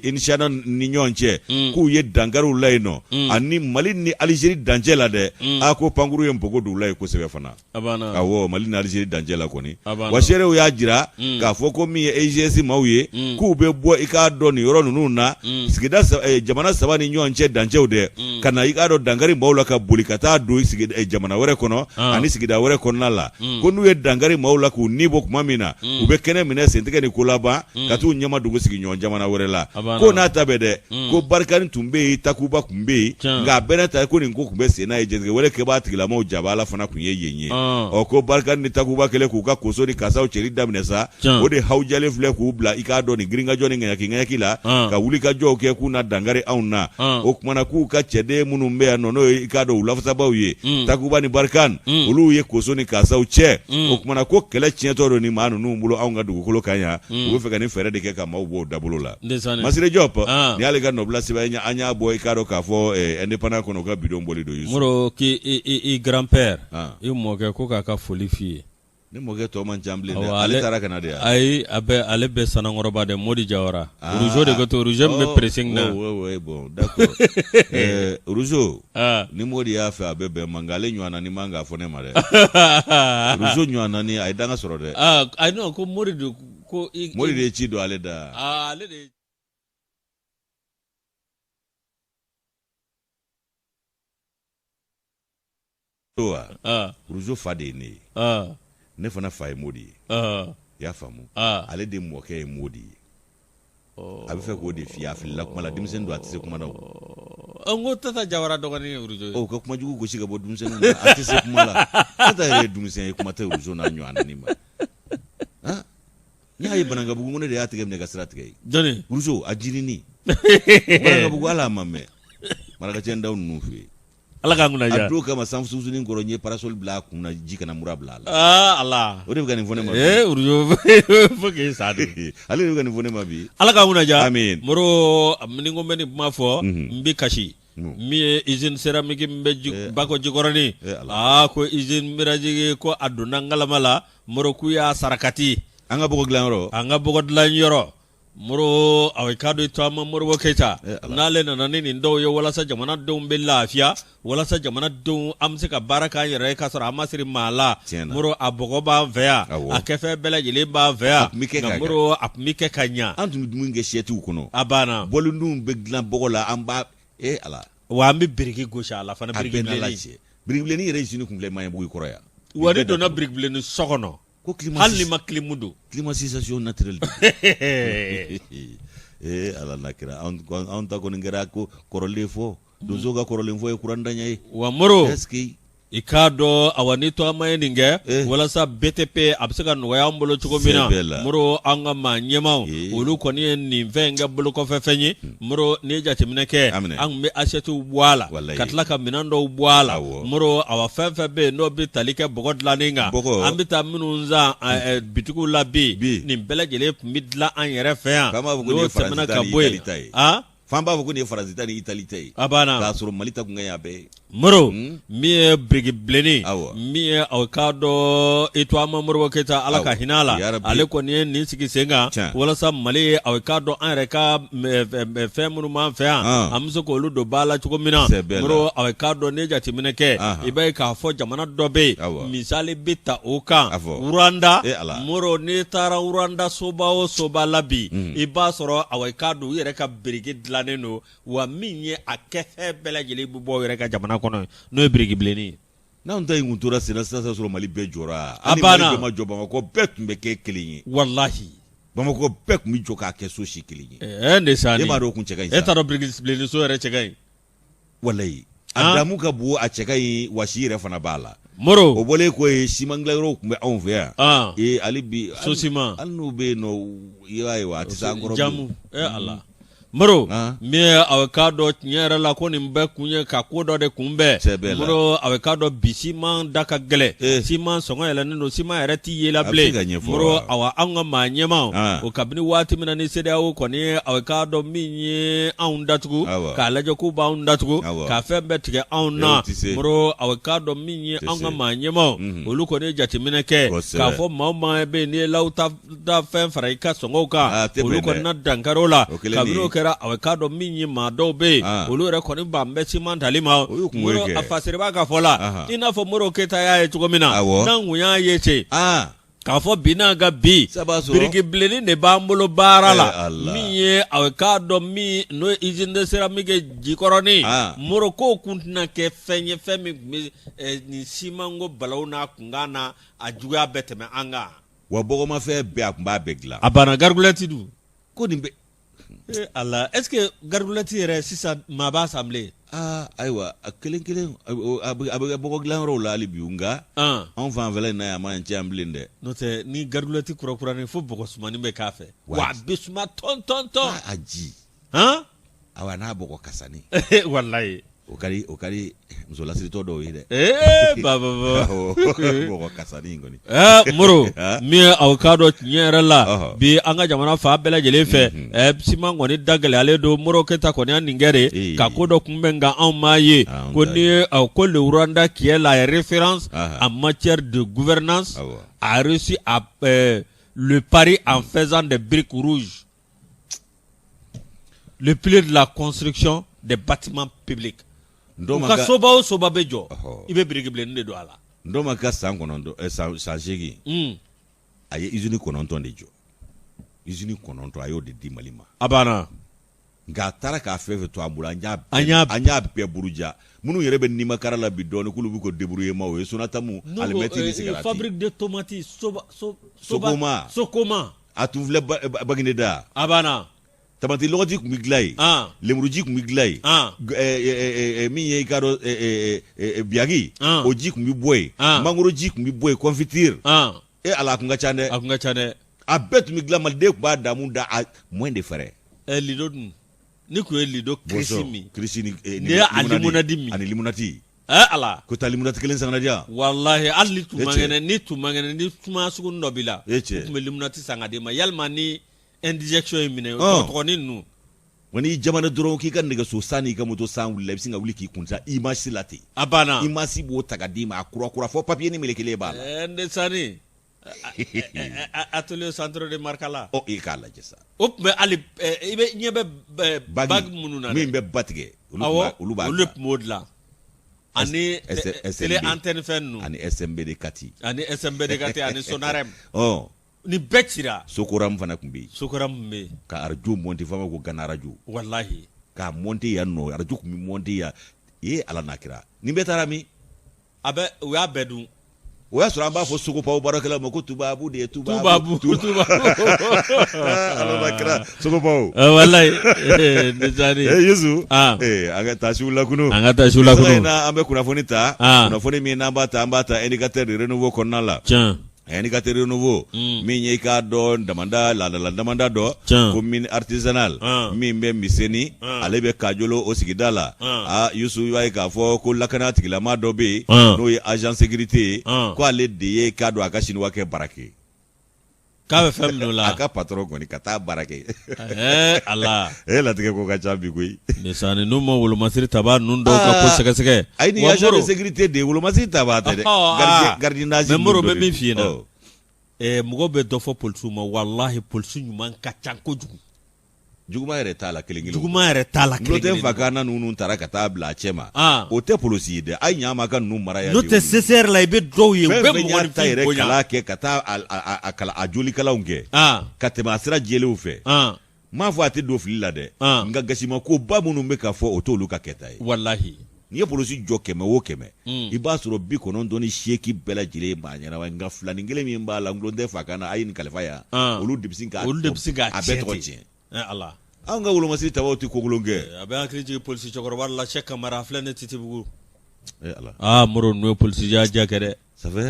Inchana ni ɲɔgɔn cɛ k'u ye dankariw la yen nɔ ani Mali ni Algérie dancɛ la dɛ ko pankuru ye npogo don u la ye kosɛbɛ fana awɔ Mali ni Algérie dancɛ la kɔni wa seerew y'a jira k'a fɔ ko min ye EIGS maaw ye k'u bɛ bɔ i k'a dɔn nin yɔrɔ ninnu na sigida jamana saba ni ɲɔgɔn cɛ dancɛw dɛ ka na i k'a dɔn dankari maaw la ka boli ka taa don jamana wɛrɛ kɔnɔ ani sigida wɛrɛ kɔnɔna la ko n'u ye dankari maaw la k'u ni bɔ tuma min na u bɛ kɛnɛ minɛ sentigɛ ni ko laban ka t'u ɲɛma dugu sigi ɲɔgɔn jamana wɛrɛ la ko n'a ta bɛ dɛ ko barikani tun bɛ yen Takuba tun bɛ yen nka a bɛɛ n'a ta ko nin ko tun bɛ sen n'a ye jatigɛ wɛrɛ kɛbaa tigilamaaw jabala fana tun ye yen ye ko barikani ni Takuba kɛlen k'u ka koso ni kasaw cɛli daminɛ sa o de hawjalen filɛ k'u bila i k'a dɔn nin girinkajɔ ni ŋɛɲɛki la ka wulikajɔw kɛ k'u na dankari anw na o kumana k'u ka cɛden minnu bɛ yan nɔ n'o ye i k'a dɔn u lafasabaw ye Takuba ni Barikani olu ye koso ni kasaw cɛ o kumana ko kɛlɛ tiɲɛtɔ don ni maa ninnu bolo anw ka dugukolo kan yan u bɛ fɛ ka nin fɛɛrɛ de kɛ ka maaw bɔ o dabolo la Masire Diop ni y'ale ka nɔbila sɛbɛn an y'a bɔ i k'a dɔn k'a fɔ indépendant kɔnɔ u ka bidon bɔli don Yusu Moro k'i grand-père i mɔkɛ ko k'a ka foli f'i ye ni mɔkɛ tɔ man ca bilen dɛ ale taara ka na de yan ayi ale bɛ Sanakɔrɔba dɛ Modi Jawara Rougeau de ko to Rougeau min bɛ pressing na bon d'accord Rougeau ni Modi y'a fɛ a bɛ bɛn ma nka ale ɲɔgɔnna ni man k'a fɔ ne ma dɛ Rougeau ɲɔgɔnna ni a ye danga sɔrɔ dɛ ayi non ko Modi de ko Modi de ye ci don ale da ale de Rougeau fa de ye ne ye ne fana fa ye Modi ye i y'a faamu ale de mɔkɛ ye Modi ye a bɛ fɛ k'o de f'i ye a filila kuma la denmisɛnnin don a tɛ se kuma na n ko Tata Jawara dɔgɔnin ye Rougeau ye ka kuma jugu gosi ka bɔ denmisɛnninw na a tɛ se kuma la Tata yɛrɛ ye denmisɛn ye kuma tɛ Rougeau n'a ɲɔgɔnna ma n y'a ye Banankabugu ne de y'a tigɛ minɛ ka sira tigɛ ye Rougeau a jinini Banankabugu ala a ma mɛn Marakacɛn daw ninnu fɛ yen Ala k'an kunna diya a don kama sanfusunin kɔrɔ n ye parasol bila a kun na ji kana mura bila a la Ala o de bɛ ka nin fɔ ne ma Rougeau faut que sa de ale de bɛ ka nin fɔ ne ma bi Ala k'an kunna diya amin Moro ni ko bɛ nin kuma fɔ n bɛ kasi min ye usine céramique min bɛ Bakɔ Jikɔrɔni ko usine mirajigi ko a donna ngalama la Moro k'u y'a sarakati an ka bɔgɔ dilan yɔrɔ Moro a k'a dɔn caman Moribo Keyita n'ale nana ni nin dɔw ye walasa jamanadenw bɛ lafiya walasa jamanadenw an bɛ se ka baara k'an yɛrɛ ye k'a sɔrɔ an ma siri maa la Moro a bɔgɔ b'an fɛ yan a kɛfɛn bɛɛ lajɛlen b'an fɛ yan nka Moro a tun bɛ kɛ ka ɲa an tun bɛ dumuni kɛ siyɛtiw kɔnɔ a banna bɔlindunw bɛ dilan bɔgɔ la an b'a Ala wa an bɛ biriki gosi a la fana birikibilenni yɛrɛ usine kun filɛ Maɲanbugu kɔrɔ yan wa ne donna birikibilenni so kɔnɔ hali ni ma kilimu don climatisation naturelle ala nakira an ta kɔni kɛra ko kɔrɔlen fɔ donso ka kɔrɔlen fɔ ye kurandanya ye wa moro est-ce que i k'a dɔn awa ni to an ma ye nin kɛ walasa BTP a bɛ se ka nɔgɔya an bolo cogo min na moro an ka maa ɲɛmaw olu kɔni ye nin fɛn kɛ bolokɔfɛ fɛn ye moro n'i ye jateminɛ kɛ an tun bɛ assiette bɔ a la ka tila ka minɛn dɔw bɔ a la moro awa fɛn fɛn bɛ yen n'o bɛ tali kɛ bɔgɔ dilannen kan an bɛ taa minnu san bitigiw la bi nin bɛɛ lajɛlen tun bɛ dilan an yɛrɛ fɛ yan n'o tɛmɛna ka bɔ yen fan b'a fɔ ko nin ye Faransi ta ni Itali ta ye a banna k'a sɔrɔ Mali ta kun ka ɲi a bɛɛ ye moro min ye biriki bilenni min ye aw k'a dɔn Itoama Modibo Keyita ala ka hinɛ a la ale kɔni ye nin sigi sen kan walasa Mali ye aw k'a dɔn an yɛrɛ ka fɛn minnu b'an fɛ yan an bɛ se k'olu don ba la cogo min na moro aw k'a dɔn ne jateminɛ kɛ i b'a ye k'a fɔ jamana dɔ bɛ yen misali bɛ ta o kan Rwanda moro n'i taara Rwanda soba o soba la bi i b'a sɔrɔ aw k'a dɔn u yɛrɛ ka biriki dilannen don wa min ye a kɛfɛn bɛɛ lajɛlen bɛ bɔ yɛrɛ ka jamana kɔnɔ n'o ye biriki bilenni ye n'anw ta in kun tora sen na sisan sɔrɔ Mali bɛɛ jɔra a banna Mali jɔ Bamakɔ bɛɛ tun bɛ kɛ kelen ye walahi Bamakɔ bɛɛ tun bɛ jɔ k'a kɛ so si kelen ye e m'a dɔn o kun cɛ ka ɲi e t'a dɔn biriki bilenni so yɛrɛ cɛ ka ɲi walahi a damu ka bon a cɛ ka ɲi wa si yɛrɛ fana b'a la moro o bɔlen ko ye siman dilan yɔrɔw tun bɛ anw fɛ yan hali bi so siman hali n'u bɛ yen nɔ i b'a ye wa a tɛ se an kɔrɔ jamu ala moro min ye aw k'a dɔn tiɲɛ yɛrɛ la ko nin bɛɛ kun ye ka ko dɔ de kunbɛn moro aw k'a dɔn bi siman da ka gɛlɛn siman sɔngɔ yɛlɛnnen don siman yɛrɛ t'i ye la bilen moro awa an ka maa ɲɛmaw o kabini waati min na ni CEDEAO kɔni ye aw k'a dɔn min ye anw datugu k'a lajɛ k'u b'anw datugu k'a fɛn bɛɛ tigɛ anw na moro aw k'a dɔn min ye an ka maa ɲɛmaw olu kɔni ye jateminɛ kɛ k'a fɔ maa maa bɛ yen n'i ye law ta fɛn fara i ka sɔngɔw kan olu kɔni na dankari o la kabini o kɛra aw k'a dɔn min ye maa dɔw bɛ yen olu yɛrɛ kɔni ban bɛ siman tali ma moro a fasiriba ka fɔ la i n'a fɔ Modibo Keyita y'a ye cogo min na n'an kun y'a ye ten k'a fɔ bi n'a ka bi biriki bilenni de b'an bolo baara la min ye aw k'a dɔn min n'o ye usine de céramique Jikɔrɔni moro k'o kun tɛna kɛ fɛn ye fɛn min tun bɛ nin simanko balawu n'a kunkan na a juguya bɛɛ tɛmɛ an kan wa bɔgɔmafɛn bɛɛ a kun b'a bɛɛ dilan a banna gargulɛti dun ko nin bɛ ala est-ce que gargulɛti yɛrɛ sisan maa b'a san bilen ayiwa a kelen kelen a bɛ kɛ bɔgɔ dilan yɔrɔw la hali bi nka anw fanfɛla in na yan a man cɛ an bilen dɛ n'o tɛ ni gargulɛti kurakuranin fo bɔgɔ sumanin bɛ k'a fɛ wa a bɛ suma tɔn a ji awa n'a bɔgɔ kasani walayi o ka di muso lasiritɔ dɔw ye dɛ baba bɔgɔ kasani kɔni moro min ye aw k'a dɔn tiɲɛ yɛrɛ la bi an ka jamana fa bɛɛ lajɛlen fɛ siman kɔni da gɛlɛyalen don Modibo Keyita kɔni y'a nin kɛ de ka ko dɔ kunbɛn nka anw m'a ye ko ni ye ko le Rwanda qui est la référence en matière de gouvernance a réussi à le pari en faisant des briques rouges le pilier de la construction des bâtiments publics u ka soba o soba bɛ jɔ i bɛ biriki bilenni de don a la n'o ma kɛ san 8 a ye usine 9 de jɔ usine 9 a y'o de di Mali ma a banna nka a taara k'a fɛn fɛn to an bolo an y'a bɛɛ buruja minnu yɛrɛ bɛ nimakara la bi dɔɔnin k'olu bɛ ko débrouiller ma o ye Sonatamu alimɛti ni sigarati fabrique de tomate Sokoma a tun filɛ Bagineda a banna tamati lɔgɔti tun bɛ dilan yen lemuruji tun bɛ dilan yen min ye i k'a dɔn biyaki o ji tun bɛ bɔ yen mangoroji tun bɛ bɔ yen confiture ala a kun ka ca dɛ a bɛɛ tun bɛ dilan Maliden tun b'a damu da a moins de frais lido dun ni kun ye lido kirisi min ni ye a limonadi min ani limonati ala ko taa limonati kelen san ka na di yan walahi hali ni tun man kɛnɛ ni suma sugu dɔ b'i la u tun bɛ limonati san ka di ma yalima ni indigestion ye minɛ tɔgɔnin ninnu wa n'i jamana dɔrɔn k'i ka nɛgɛso san n'i ka moto san wulila i bɛ sin ka wuli k'i kun ta image la ten a banna image b'o ta ka d'i ma a kura fɔ papier ni melekelen b'a la ndesani atelier centre de Markala i k'a lajɛ sa o tun bɛ hali i bɛ ɲɛ bɛ bagi minnu na min bɛ ba tigɛ olu b'a olu tun b'o dilan ani télé antenne fɛn ninnu ani SMBD kati ani Sonarem ni bɛɛ cira Sokoram fana tun bɛ yen Sokoram tun bɛ yen ka arajo monter fama ko Gana arajo walahi k'a monter yan nɔ arajo tun bɛ monter yan ala n'a kɛra nin bɛɛ taara min u y'a bɛɛ dun o y'a sɔrɔ an b'a fɔ sogopaw baarakɛlaw ma ko tubabu de ye tubabu alors kɛra sogopaw wallahi desani Yesu an ka taa siw lakunu an bɛ kunnafoni ta kunnafoni min n'an b'a ta an b'a ta indicateur de renouveau kɔnɔna la indicateur renouveau min ye k'a dɔn damanda laadala damanda dɔ ko mine artisanal min bɛ miseni ale bɛ Kajolo o sigida la Yusu i b'a ye k'a fɔ ko lakana tigilama dɔ bɛ yen n'o ye agent sécurité ye ko ale de ye k'a dɔn a ka chinois kɛ barake k'a bɛ fɛn minnu la a ka patron kɔni ka taa baara kɛ ala latigɛ ko ka ca bi koyi desani n'u ma wolomasiri tabaa ninnu dɔw ka ko sɛgɛsɛgɛ ayi ni agent de sécurité de wolomasiri tabaa tɛ dɛ gardiennage mais Moro bɛ min f'i ɲɛna mɔgɔ bɛ dɔ fɔ polisiw ma wallahi polisi ɲuman ka ca kojugu juguma yɛrɛ t'a la kelen-kelen juguma yɛrɛ t'a la kelen-kelen n'o tɛ fakana ninnu taara ka taa bila a cɛ ma o tɛ polisi ye dɛ a ye ɲa ma ka ninnu mara ya n'o tɛ CCR la i bɛ dɔw ye u bɛ mɔgɔ ni ta yɛrɛ kala kɛ ka taa a jolikalaw kɛ ka tɛmɛ a sira jɛlenw fɛ m'a fɔ a tɛ don fili la dɛ nka gasima ko ba minnu bɛ ka fɔ o t'olu ka kɛta ye wallahi n'i ye polisi jɔ 100 o 100 i b'a sɔrɔ 98 bɛɛ lajɛlen ye maa ɲɛnama nka filanin kelen min b'a la n tɛ fakana a ye nin kalifa yan olu de bɛ sin k'a a bɛɛ tɔgɔ tiɲɛ ala an ka wolomasiri tabaw tɛ kokolon kɛ a bɛ hakili jigin polisi cɛkɔrɔba la Sɛk Kamara filɛ ne Titibugu Moro ninnu ye polisi ja kɛ dɛ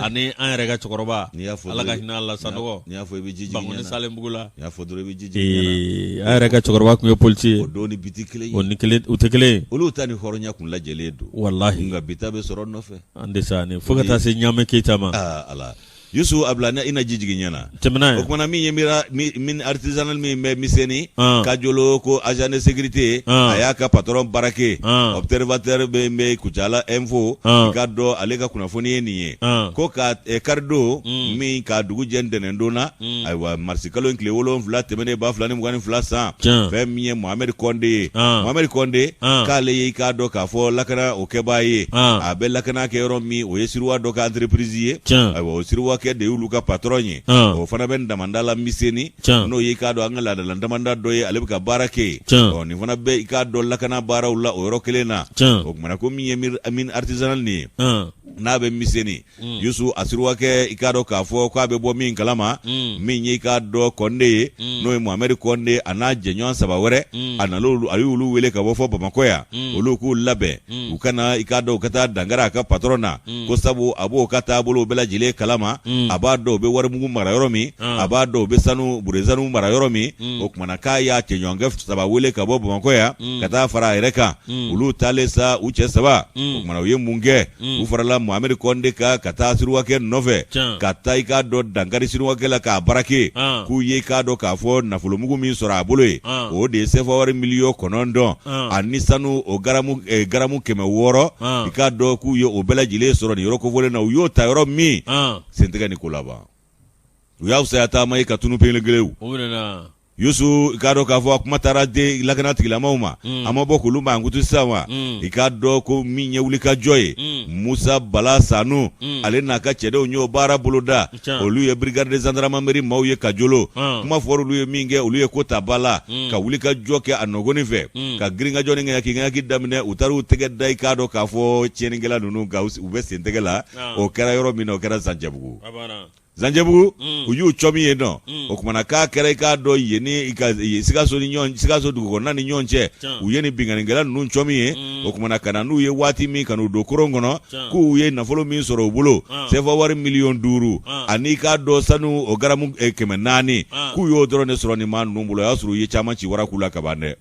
ani an yɛrɛ ka cɛkɔrɔba ala ka hinɛ la Sanɔgɔ n'i y'a fɔ i bɛ ji jigin Bangoni Salembugu la n'i y'a fɔ dɔrɔn i bɛ ji jigin an yɛrɛ ka cɛkɔrɔba tun ye polisi ye o don ni bi tɛ kelen ye o ni kelen u tɛ kelen ye olu ta ni hɔrɔnya kun lajɛlen don wallahi nka bi ta bɛ sɔrɔ nɔfɛ an desani fo ka taa se Ɲame Keyita ma ala Yusu a bila i na ji jigin ɲɛna tɛmɛna o kumana min ye mine artisanal min bɛ miseni Kajolo ko agent de sécurité a y'a ka patron barake observateur bɛ Kucala info i ka dɔn ale ka kunnafoni ye nin ye ko ka karido min ka dugu jɛ ntɛnɛndon na ayiwa marisi kalo in tile 7 tɛmɛnen 2022 san fɛn min ye Mohamed Konde ye Mohamed Konde k'ale ye i k'a dɔn k'a fɔ lakana o kɛbaa ye a bɛ lakana kɛ yɔrɔ min o ye Siriwa dɔ ka entreprise ye ayiwa o Siriwa kɛ de y'olu ka patron ye o fana bɛ damanda la miseni n'o ye i k'a dɔn an ka laadala damanda dɔ ye ale bɛ ka baara kɛ nin fana bɛ i k'a dɔn lakana baaraw la o yɔrɔ kelen na o kumana ko min ye mine artisanal nin ye n'a bɛ miseni Yusu a Siriwa kɛ i k'a dɔn k'a fɔ k'a bɛ bɔ min kalama min ye i k'a dɔn Konde ye n'o ye Mohamed Konde a n'a jɛɲɔgɔn 3 wɛrɛ a y'olu wele ka bɔ fɔ Bamakɔ yan olu k'u labɛn u kana i k'a dɔn u ka taa dangara a ka patron na ko sabu a b'o ka taabolo bɛɛ lajɛlen kalama a b'a dɔn u bɛ warimugu mara yɔrɔ min a b'a dɔn u bɛ burezanu mara yɔrɔ min o kumana k'a y'a cɛɲɔgɔnkɛ 3 wele ka bɔ Bamakɔ yan ka taa fara a yɛrɛ kan olu taalen sa u cɛ 3 o kumana u ye mun kɛ u farala Mohamed Konde ka taa Siriwakɛ nɔfɛ ka taa i k'a dɔn dankari Siriwakɛ la k'a barake k'u ye k'a dɔn k'a fɔ nafolomugu min sɔrɔ a bolo ye o de ye CFA wari miliyɔn 9 ani sanu o garamu 600 i k'a dɔn k'u ye o bɛɛ lajɛlen sɔrɔ nin yɔrɔ kofɔlen na u y'o ta yɔrɔ min sentigɛ ni ko laban u y'aw saya taama ye ka tunu pelegelew Yusu i k'a dɔn k'a fɔ a kuma taara den lakana tigilamaw ma a ma bɔ k'olu ma ankutu sisan wa i k'a dɔn ko min ye wulikajɔ ye Musa Bala Sanu ale n'a ka cɛdenw y'o baara boloda olu ye brigade de gendarmerie maaw ye Kajolo kuma fɔra olu ye min kɛ olu ye ko ta ba la ka wulikajɔ kɛ a nɔgɔnin fɛ ka giringajɔ ni ŋɛɲɛki daminɛ u taara u tɛgɛ da i k'a dɔn k'a fɔ tiɲɛnikɛla ninnu ka u bɛ sen tɛgɛ la o kɛra yɔrɔ min na o kɛra Zanjabugu Zanjabugu u y'u cɔ min ye nɔ o kumana k'a kɛra i k'a dɔn yen ni Sikaso dugu kɔnɔna ni ɲɔgɔn cɛ u ye ni binganikɛla ninnu cɔ min ye o kumana ka na n'u ye waati min ka n'u don koron kɔnɔ k'u ye nafolo min sɔrɔ u bolo CFA wari miliyɔn 5 ani k'a dɔn sanu o garamu 400 k'u y'o dɔrɔn de sɔrɔ nin maa ninnu bolo o y'a sɔrɔ u ye caman ci waraku la kaban dɛ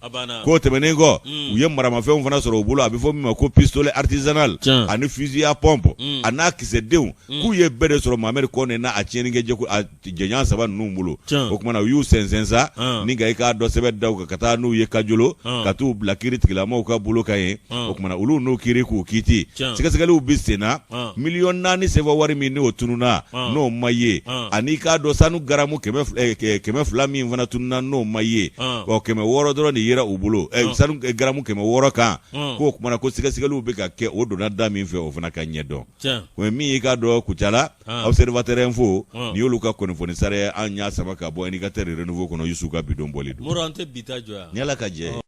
k'o tɛmɛnen kɔ u ye maramafɛnw fana sɔrɔ u bolo a bɛ fɔ min ma ko pistolet artisanal ani fusil à pompe a n'a kisɛdenw k'u ye bɛɛ de sɔrɔ Mohamed Konde n'a a tiɲɛnikɛ jɛɲɔgɔn 3 ninnu bolo o kumana u y'u sɛnsɛn sa ni ka i k'a dɔn sɛbɛn daw kan ka taa n'u ye Kajolo ka t'u bila kiiri tigilamaw ka bolo kan ye o kumana olu n'u kiiri k'u kiiti sɛgɛsɛgɛliw bi sen na miliyɔn 4 CFA wari min n'o tununa n'o ma ye ani k'a dɔn sanu garamu 200 min fana tununa n'o ma ye 600 dɔrɔn de yera u bolo sanu garamu 600 kan k'o kumana ko sɛgɛsɛgɛliw bɛ ka kɛ o donna da min fɛ o fana ka ɲɛdɔn o ye min ye k'a dɔn Kucala observateur info ni y'olu ka kunnafoni sare an y'a sama ka bɔ indicateur renouveau kɔnɔ Yusu ka bidon bɔli don. Moro an tɛ bita jɔ yan. Ni Ala ka jɛ